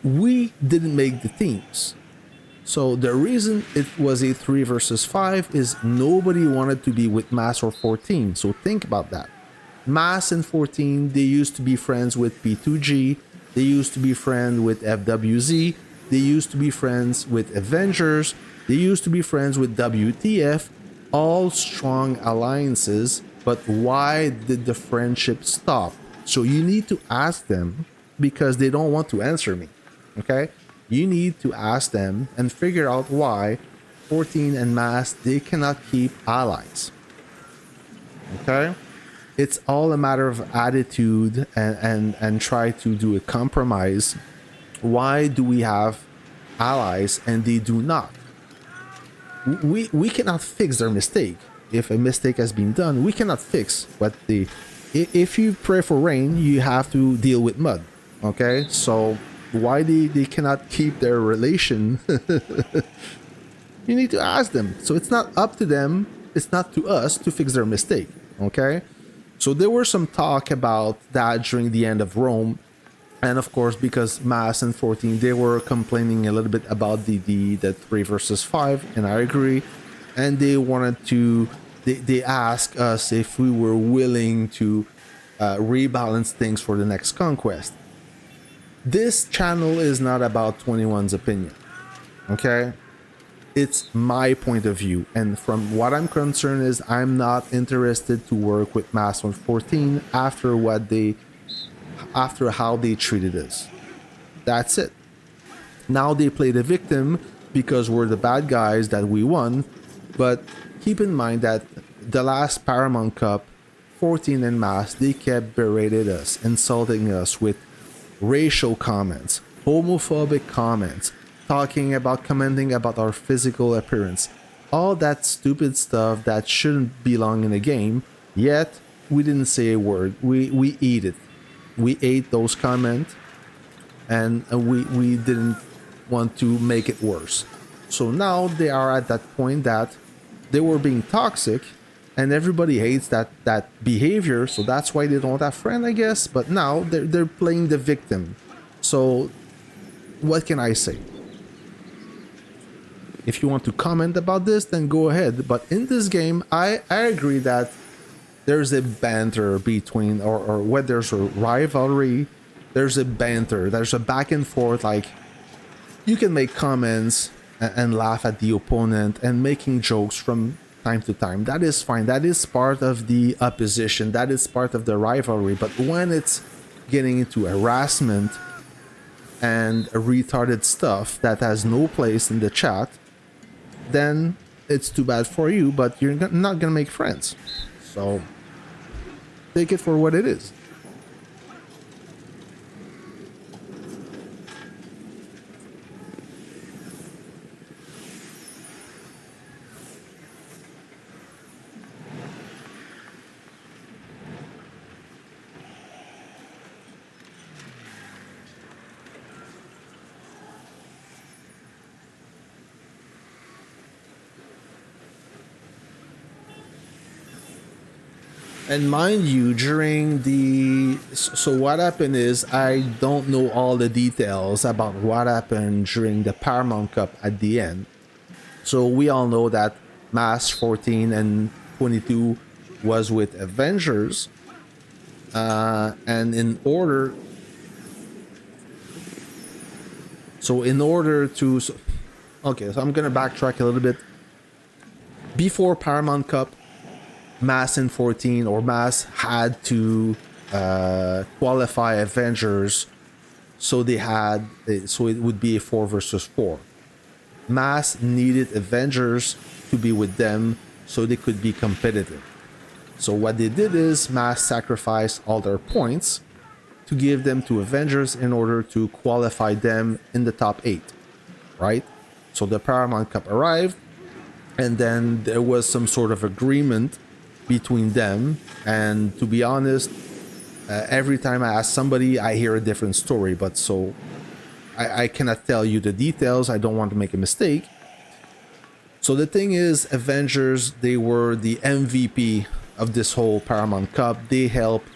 [SPEAKER 1] we didn't make the teams. So the reason it was a 3 versus 5 is nobody wanted to be with Mass or 14. So think about that. Mass and 14, they used to be friends with P2G. They used to be friends with FWZ. They used to be friends with Avengers. They used to be friends with WTF. All strong alliances, but why did the friendship stop? So you need to ask them, because they don't want to answer me. Okay? You need to ask them and figure out why 14 and Mass, they cannot keep allies. Okay? it's all a matter of attitude and try to do a compromise. Why do we have allies and they do not? We cannot fix their mistake. If a mistake has been done, we cannot fix what they. If you pray for rain, you have to deal with mud. Okay, so why they cannot keep their relation? You need to ask them. So it's not up to them. It's not to us to fix their mistake. Okay, so there were some talk about that during the end of Rome. And of course, because Mass and 14, they were complaining a little bit about the 3 versus 5, and I agree. And they wanted to, they asked us if we were willing to rebalance things for the next conquest. This channel is not about 21's opinion, okay? It's my point of view, and from what I'm concerned is I'm not interested to work with Mass on 14 after how they treated us. That's it. Now they play the victim because we're the bad guys that we won, but keep in mind that the last Paramount Cup, 14 and Mass, they kept berating us, insulting us with racial comments, homophobic comments, commenting about our physical appearance, all that stupid stuff that shouldn't belong in a game, yet we didn't say a word. We eat it. We ate those comments, and we didn't want to make it worse. So now they are at that point that they were being toxic, and everybody hates that behavior. So that's why they don't have friends, I guess. But now they're playing the victim. So what can I say? If you want to comment about this, then go ahead. But in this game, I agree that there's a banter between, or when there's a rivalry, there's a banter, there's a back and forth. Like, you can make comments and laugh at the opponent and making jokes from time to time. That is fine. That is part of the opposition. That is part of the rivalry. But when it's getting into harassment and retarded stuff that has no place in the chat, then it's too bad for you, but you're not gonna make friends. So take it for what it is. And mind you, during so what happened is, I don't know all the details about what happened during the Paramount Cup at the end. So we all know that Mass 14 and 22 was with Avengers. And in order to... Okay, so I'm going to backtrack a little bit. Before Paramount Cup, Mass and 14, or Mass had to qualify Avengers, so it would be a 4 versus 4. Mass needed Avengers to be with them so they could be competitive. So what they did is Mass sacrificed all their points to give them to Avengers in order to qualify them in the top 8, right? So the Paramount Cup arrived, and then there was some sort of agreement between them. And to be honest, every time I ask somebody, I hear a different story. But so I cannot tell you the details. I don't want to make a mistake. So the thing is, Avengers, they were the MVP of this whole Paramount Cup. They helped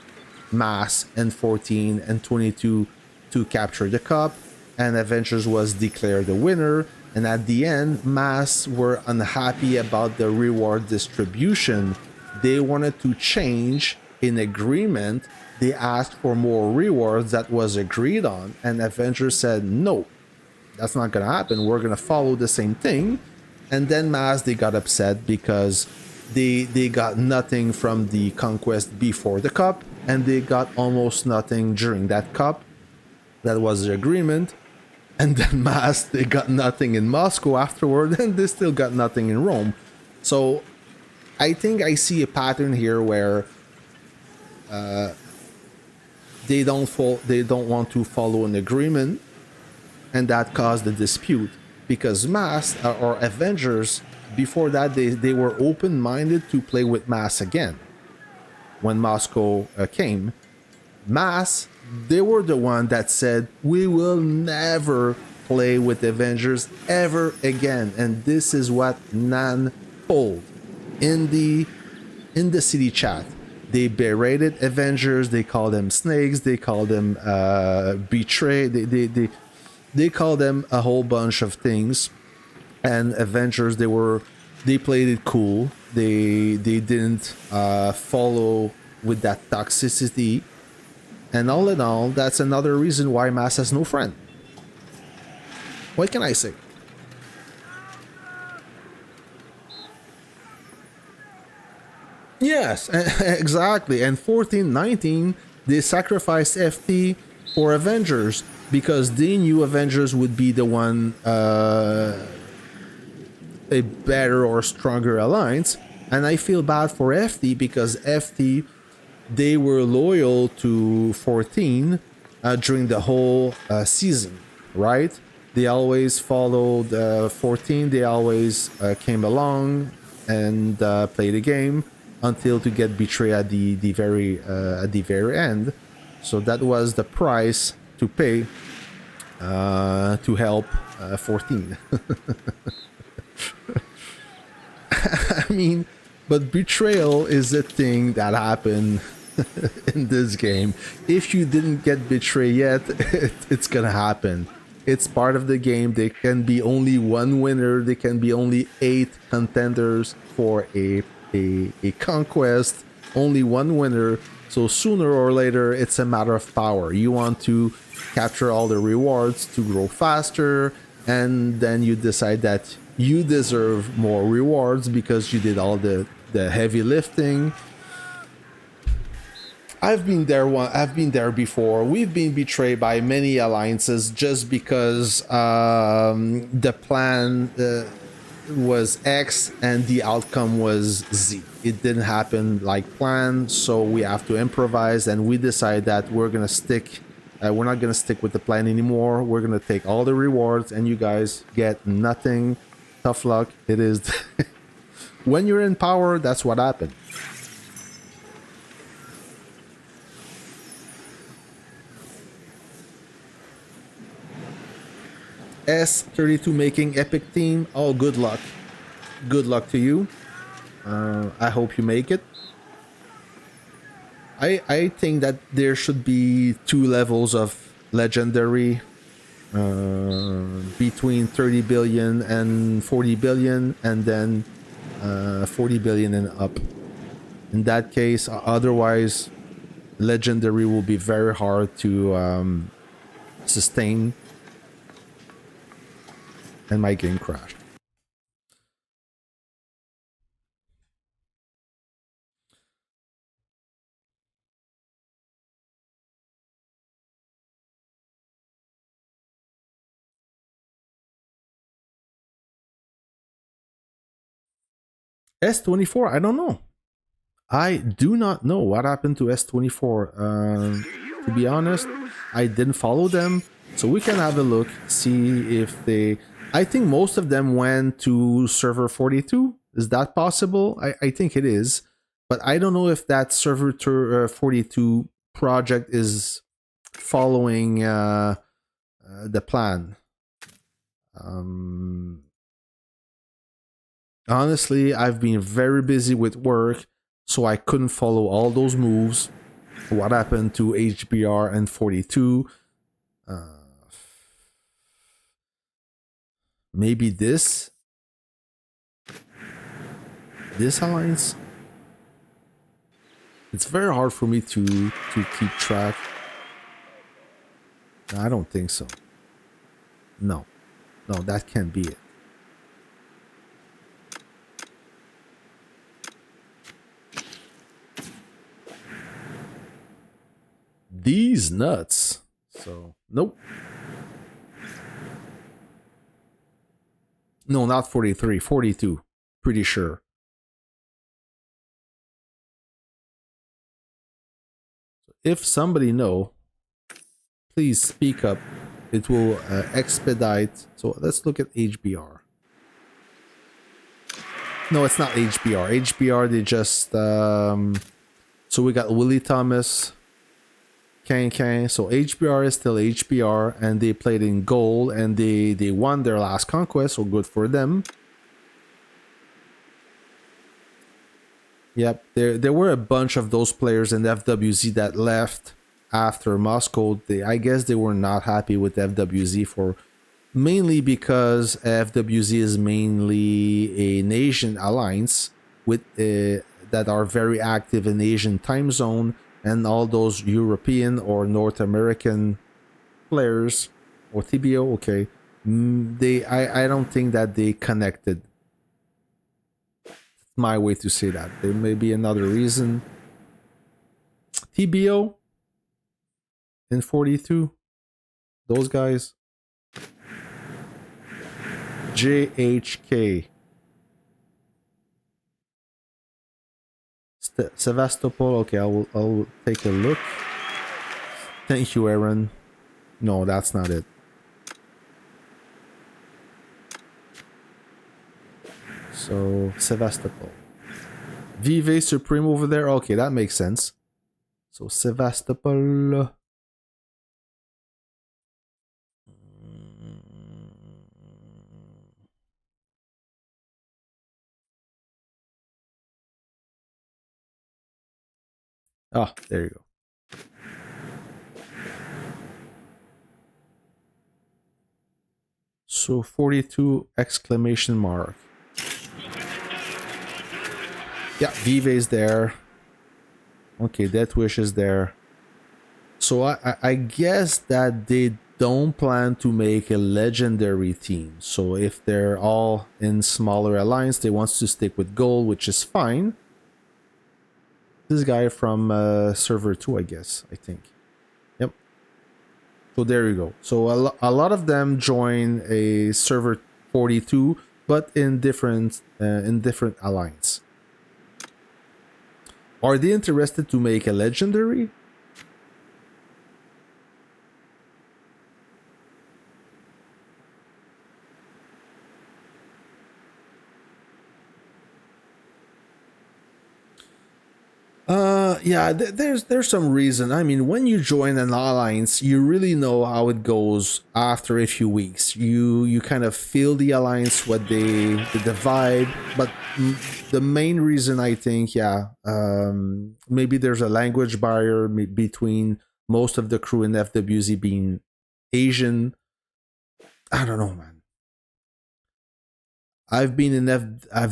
[SPEAKER 1] Mass and 14 and 22 to capture the cup, and Avengers was declared the winner. And at the end, Mass were unhappy about the reward distribution. They wanted to change in agreement. They asked for more rewards that was agreed on, and Avengers said, no, that's not gonna happen. We're gonna follow the same thing. And then Mass, they got upset because they got nothing from the conquest before the cup, and they got almost nothing during that cup. That was the agreement. And then Mass, they got nothing in Moscow afterward, and they still got nothing in Rome. So I think I see a pattern here where they don't want to follow an agreement, and that caused the dispute. Because Mass or Avengers, before that, they were open-minded to play with Mass again. When Moscow came, Mass, they were the one that said, we will never play with Avengers ever again. And this is what Nan told in the city chat. They berated Avengers, they called them snakes, they called them betray, they called them a whole bunch of things. And Avengers, they played it cool. They didn't follow with that toxicity. And all in all, that's another reason why Mass has no friend. What can I say? Yes, exactly. And 14-19, they sacrificed FT for Avengers because they knew Avengers would be the one, a better or stronger alliance. And I feel bad for FT because FT, they were loyal to 14 during the whole season, right? They always followed 14. They always came along and played the game until to get betrayed at the very end. So that was the price to pay to help 14. I mean, but betrayal is a thing that happened in this game. If you didn't get betrayed yet, it's gonna happen. It's part of the game. There can be only one winner. There can be only 8 contenders for a conquest. Only one winner. So sooner or later, it's a matter of power. You want to capture all the rewards to grow faster, and then you decide that you deserve more rewards because you did all the heavy lifting. I've been there before. We've been betrayed by many alliances just because the plan was X and the outcome was Z. It didn't happen like planned, so we have to improvise, and we decide that we're gonna stick. We're not gonna stick with the plan anymore. We're gonna take all the rewards, and you guys get nothing. Tough luck. It is. When you're in power, that's what happened. S32 making epic team. Oh, good luck. Good luck to you. I hope you make it. I think that there should be 2 levels of legendary between 30 billion and 40 billion, and then 40 billion and up. In that case, otherwise, legendary will be very hard to sustain. And my game crashed. S24, I don't know. I do not know what happened to S24. To be honest, I didn't follow them. So we can have a look, see if they... I think most of them went to server 42. Is that possible? I think it is. But I don't know if that server 42 project is following the plan. Honestly, I've been very busy with work, so I couldn't follow all those moves. What happened to HBR and 42? Maybe this alliance. It's very hard for me to keep track. I don't think so. No, that can't be it. These nuts. So nope. No, not 43, 42. Pretty sure. if somebody know, please speak up. It will expedite. So let's look at HBR. No, it's not HBR. HBR, they just... so we got Willie Thomas, Kang. So HBR is still HBR, and they played in gold, and they won their last conquest, so good for them. Yep, there were a bunch of those players in FWZ that left after Moscow. I guess they were not happy with FWZ for mainly because FWZ is mainly an Asian alliance with that are very active in Asian time zone, and all those European or North American players or TBO. Okay, I don't think that they connected. My way to say that. There may be another reason. TBO in 42, those guys. JHK, Sevastopol. Okay, I'll take a look. Thank you, Aaron. No, that's not it. So, Sevastopol. Vive Supreme over there. Okay, that makes sense. So, Sevastopol. Ah, there you go. So, 42 exclamation mark. Yeah, Vive is there. Okay, Death Wish is there. So I guess that they don't plan to make a legendary team. So if they're all in smaller alliance, they want to stick with gold, which is fine. This guy from server 2, I guess, I think. Yep. So there you go. So a lot of them join a server 42, but in different alliance. Are they interested to make a legendary? Yeah, there's some reason. I mean, when you join an alliance, you really know how it goes after a few weeks. You kind of feel the alliance, what the vibe. But the main reason, I think, yeah, maybe there's a language barrier between most of the crew in FWZ being Asian. I don't know, man. I've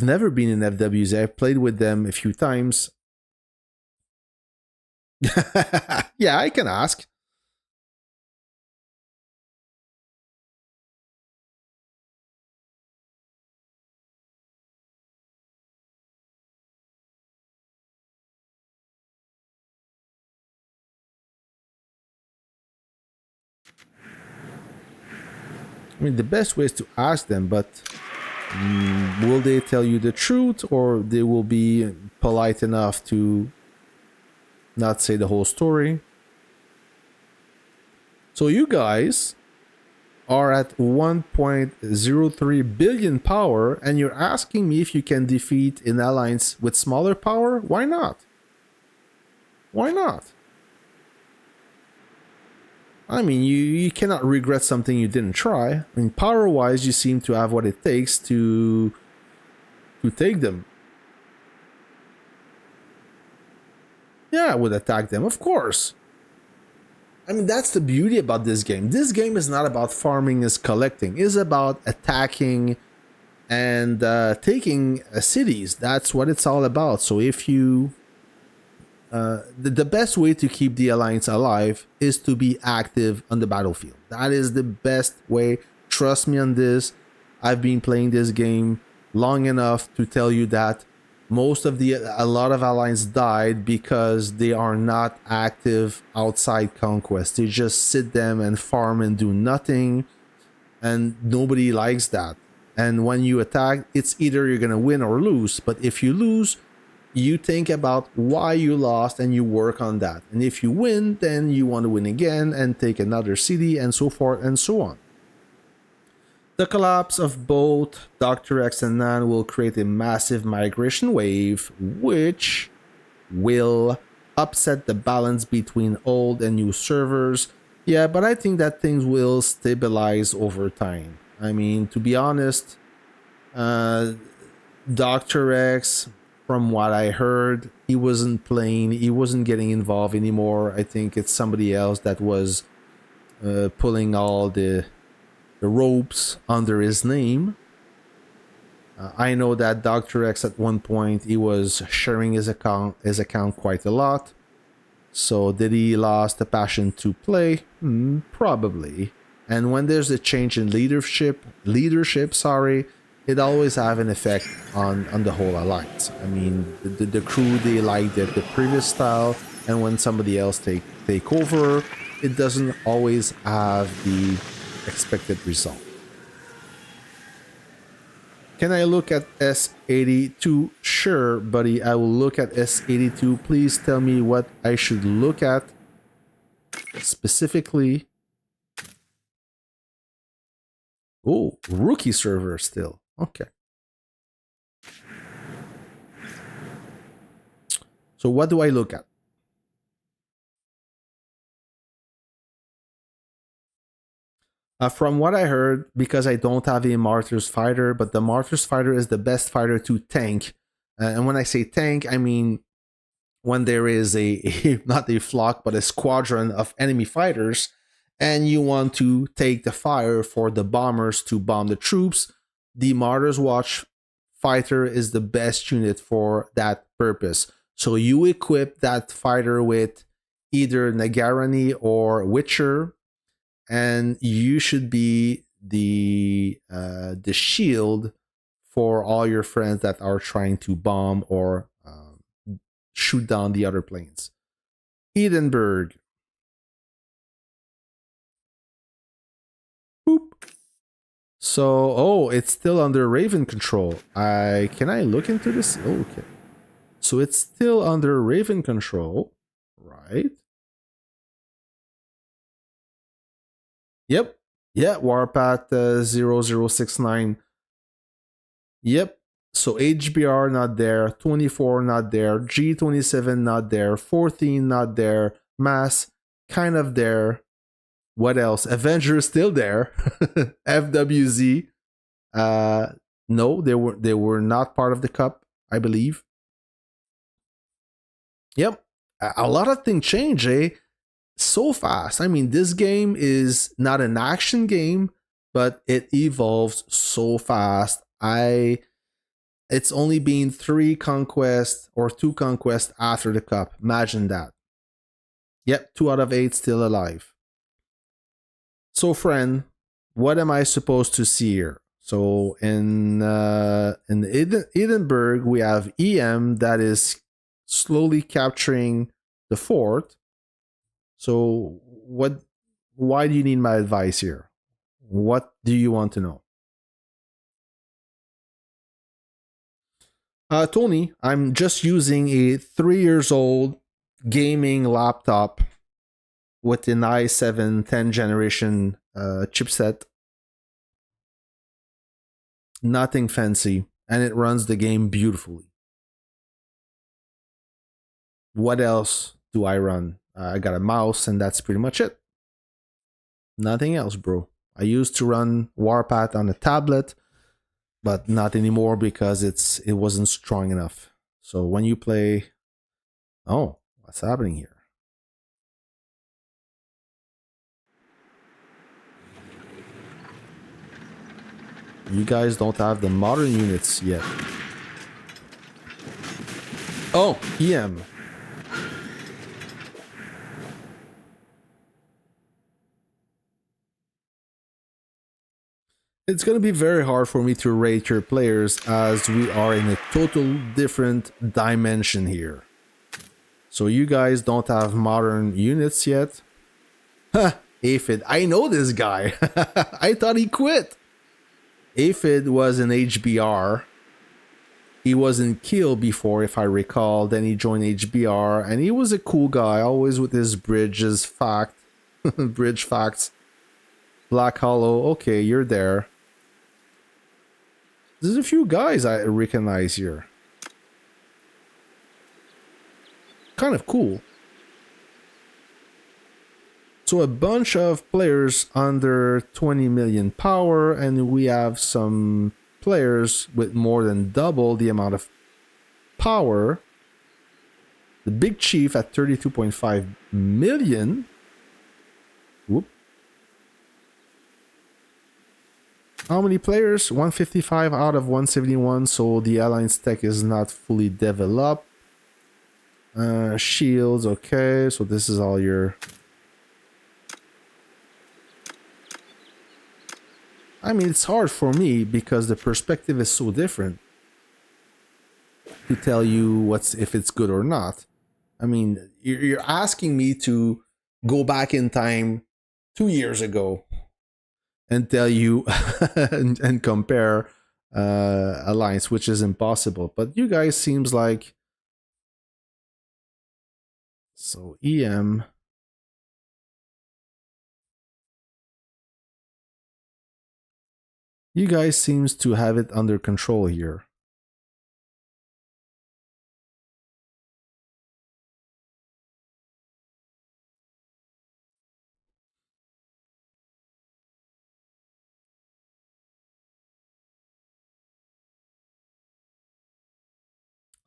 [SPEAKER 1] never been in FWZ. I've played with them a few times. Yeah, I can ask. I mean, the best way is to ask them, but will they tell you the truth, or they will be polite enough to not say the whole story? So you guys are at 1.03 billion power, and you're asking me if you can defeat an alliance with smaller power? Why not? Why not? I mean, you cannot regret something you didn't try. I mean, power-wise, you seem to have what it takes to take them. Yeah, I would attack them, of course. I mean, that's the beauty about this game. This game is not about farming, it's collecting. It's about attacking and taking cities. That's what it's all about. So if you... the best way to keep the alliance alive is to be active on the battlefield. That is the best way. Trust me on this. I've been playing this game long enough to tell you that a lot of alliance died because they are not active outside conquest. They just sit them and farm and do nothing, and nobody likes that. And when you attack, it's either you're gonna win or lose. But if you lose, you think about why you lost and you work on that. And if you win, then you want to win again and take another city and so forth and so on. The collapse of both Dr. X and Nan will create a massive migration wave, which will upset the balance between old and new servers. Yeah, but I think that things will stabilize over time. I mean, to be honest, Dr. X, from what I heard, he wasn't playing, he wasn't getting involved anymore. I think it's somebody else that was pulling all the ropes under his name. I know that Dr. X at one point, he was sharing his account quite a lot. So did he lost the passion to play? Probably. And when there's a change in leadership, it always have an effect on the whole alliance. I mean, the crew, they like the previous style, and when somebody else take over, it doesn't always have the expected result. Can I look at S82? Sure, buddy, I will look at S82. Please tell me what I should look at specifically. Oh, rookie server still. Okay. So what do I look at? From what I heard, because I don't have a Martyrs fighter, but the Martyrs fighter is the best fighter to tank. And when I say tank, I mean when there is a not a flock, but a squadron of enemy fighters, and you want to take the fire for the bombers to bomb the troops, the Martyrs Watch fighter is the best unit for that purpose. So you equip that fighter with either Nagarani or Witcher, and you should be the shield for all your friends that are trying to bomb or shoot down the other planes. Edinburgh. Boop. So, oh, it's still under Raven control. Can I look into this? Oh, okay. So it's still under Raven control, right? Yep. Yeah, Warpath 0069. Yep. So HBR not there, 24 not there, G27 not there, 14 not there, Mass kind of there. What else? Avengers still there. FWZ. No, they were not part of the cup, I believe. Yep. A lot of things change, eh? So fast. I mean, this game is not an action game, but it evolves so fast. It's only been 3 conquests or 2 conquests after the cup. Imagine that. Yep, 2 out of 8 still alive. So, friend, what am I supposed to see here? So, in Edinburgh, we have EM that is slowly capturing the fort. So, why do you need my advice here? What do you want to know? Tony, I'm just using a 3 years old gaming laptop with an i7 10th generation chipset. Nothing fancy, and it runs the game beautifully. What else do I run? I got a mouse, and that's pretty much it. Nothing else, bro. I used to run Warpath on a tablet, but not anymore because it wasn't strong enough. So when you play... Oh, what's happening here? You guys don't have the modern units yet. Oh, EM. It's going to be very hard for me to rate your players as we are in a total different dimension here. So you guys don't have modern units yet. Huh, Aphid. I know this guy. I thought he quit. Aphid was an HBR. He was in Kiel before, if I recall. Then he joined HBR, and he was a cool guy, always with his bridges fact, bridge facts. Black Hollow, okay, you're there. There's a few guys I recognize here. Kind of cool. So a bunch of players under 20 million power, and we have some players with more than double the amount of power. The Big Chief at 32.5 million. Whoop. How many players? 155 out of 171, so the Alliance tech is not fully developed. Shields, okay, so this is all your... I mean, it's hard for me because the perspective is so different to tell you if it's good or not. I mean, you're asking me to go back in time 2 years ago and tell you and compare Alliance, which is impossible. But you guys seems like... So EM... You guys seems to have it under control here.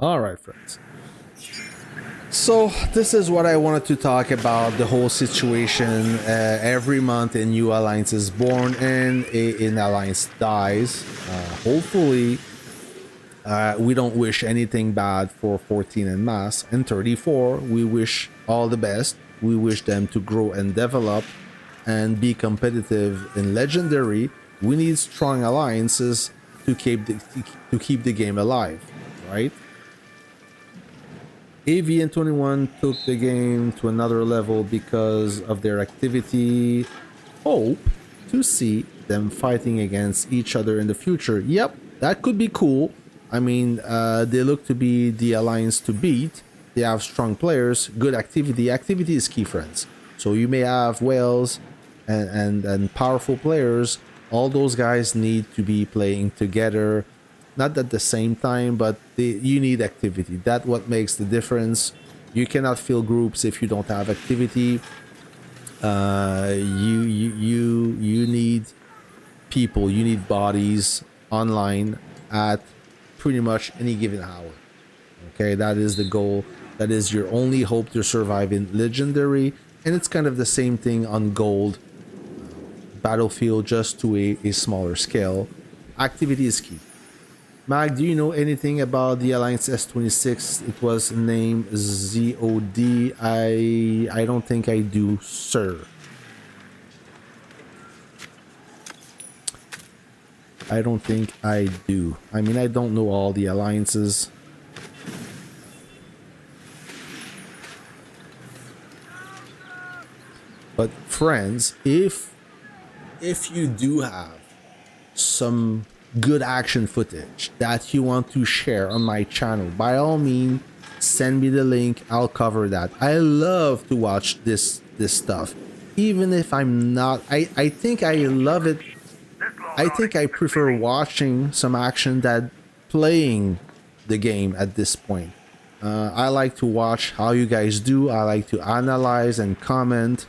[SPEAKER 1] All right, friends. So this is what I wanted to talk about, the whole situation. Every month a new alliance is born and an alliance dies. Hopefully we don't wish anything bad for 14 and Mass. And 34, we wish all the best. We wish them to grow and develop and be competitive in Legendary. We need strong alliances to keep the game alive, right? AVN 21 took the game to another level because of their activity. Hope to see them fighting against each other in the future. Yep, that could be cool. I mean, they look to be the alliance to beat. They have strong players, good activity. Activity is key, friends. So you may have whales and powerful players. All those guys need to be playing together. Not at the same time, but you need activity. That's what makes the difference. You cannot fill groups if you don't have activity. You need people. You need bodies online at pretty much any given hour. Okay, that is the goal. That is your only hope to survive in Legendary, and it's kind of the same thing on Gold. Battlefield, just to a smaller scale. Activity is key. Mag, do you know anything about the Alliance S26? It was named ZOD. I don't think I do, sir. I don't think I do. I mean, I don't know all the alliances. But friends, if you do have some good action footage that you want to share on my channel, by all means send me the link. I'll cover that. I love to watch this stuff, even if I'm not... I think I love it. I think I prefer watching some action than playing the game at this point. I like to watch how you guys do. I like to analyze and comment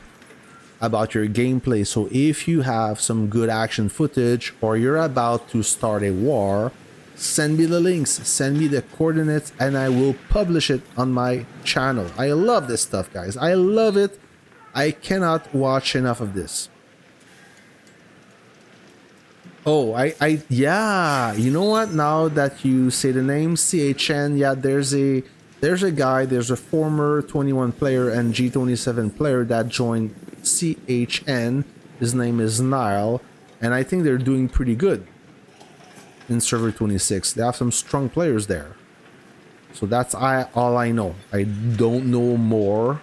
[SPEAKER 1] about your gameplay. So if you have some good action footage or you're about to start a war, send me the links, send me the coordinates, and I will publish it on my channel. I love this stuff, guys. I love it. I cannot watch enough of this. Oh, yeah, you know what, now that you say the name CHN, yeah, there's a guy, there's a former 21 player and G27 player that joined CHN. His name is Nile, and I think they're doing pretty good in server 26. They have some strong players there. So that's all I know. I don't know more.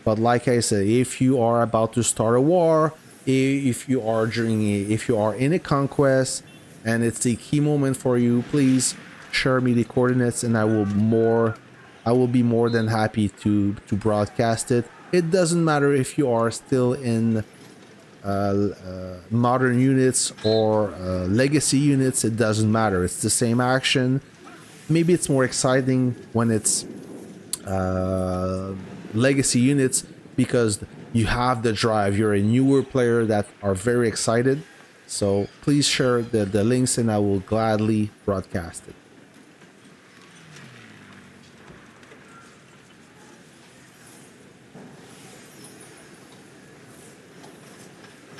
[SPEAKER 1] But like I said, if you are about to start a war, if you are in a conquest and it's a key moment for you, please share me the coordinates, and I will be more than happy to broadcast it. It doesn't matter if you are still in modern units or legacy units. It doesn't matter. It's the same action. Maybe it's more exciting when it's legacy units because you have the drive. You're a newer player that are very excited. So please share the links, and I will gladly broadcast it.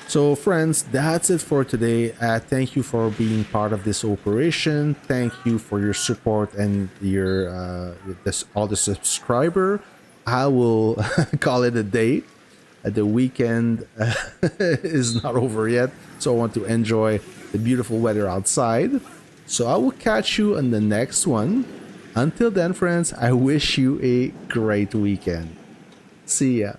[SPEAKER 1] So friends, that's it for today. Thank you for being part of this operation. Thank you for your support and your all the subscriber. I will call it a day. The weekend is not over yet, so I want to enjoy the beautiful weather outside. So I will catch you on the next one. Until then, friends, I wish you a great weekend. See ya.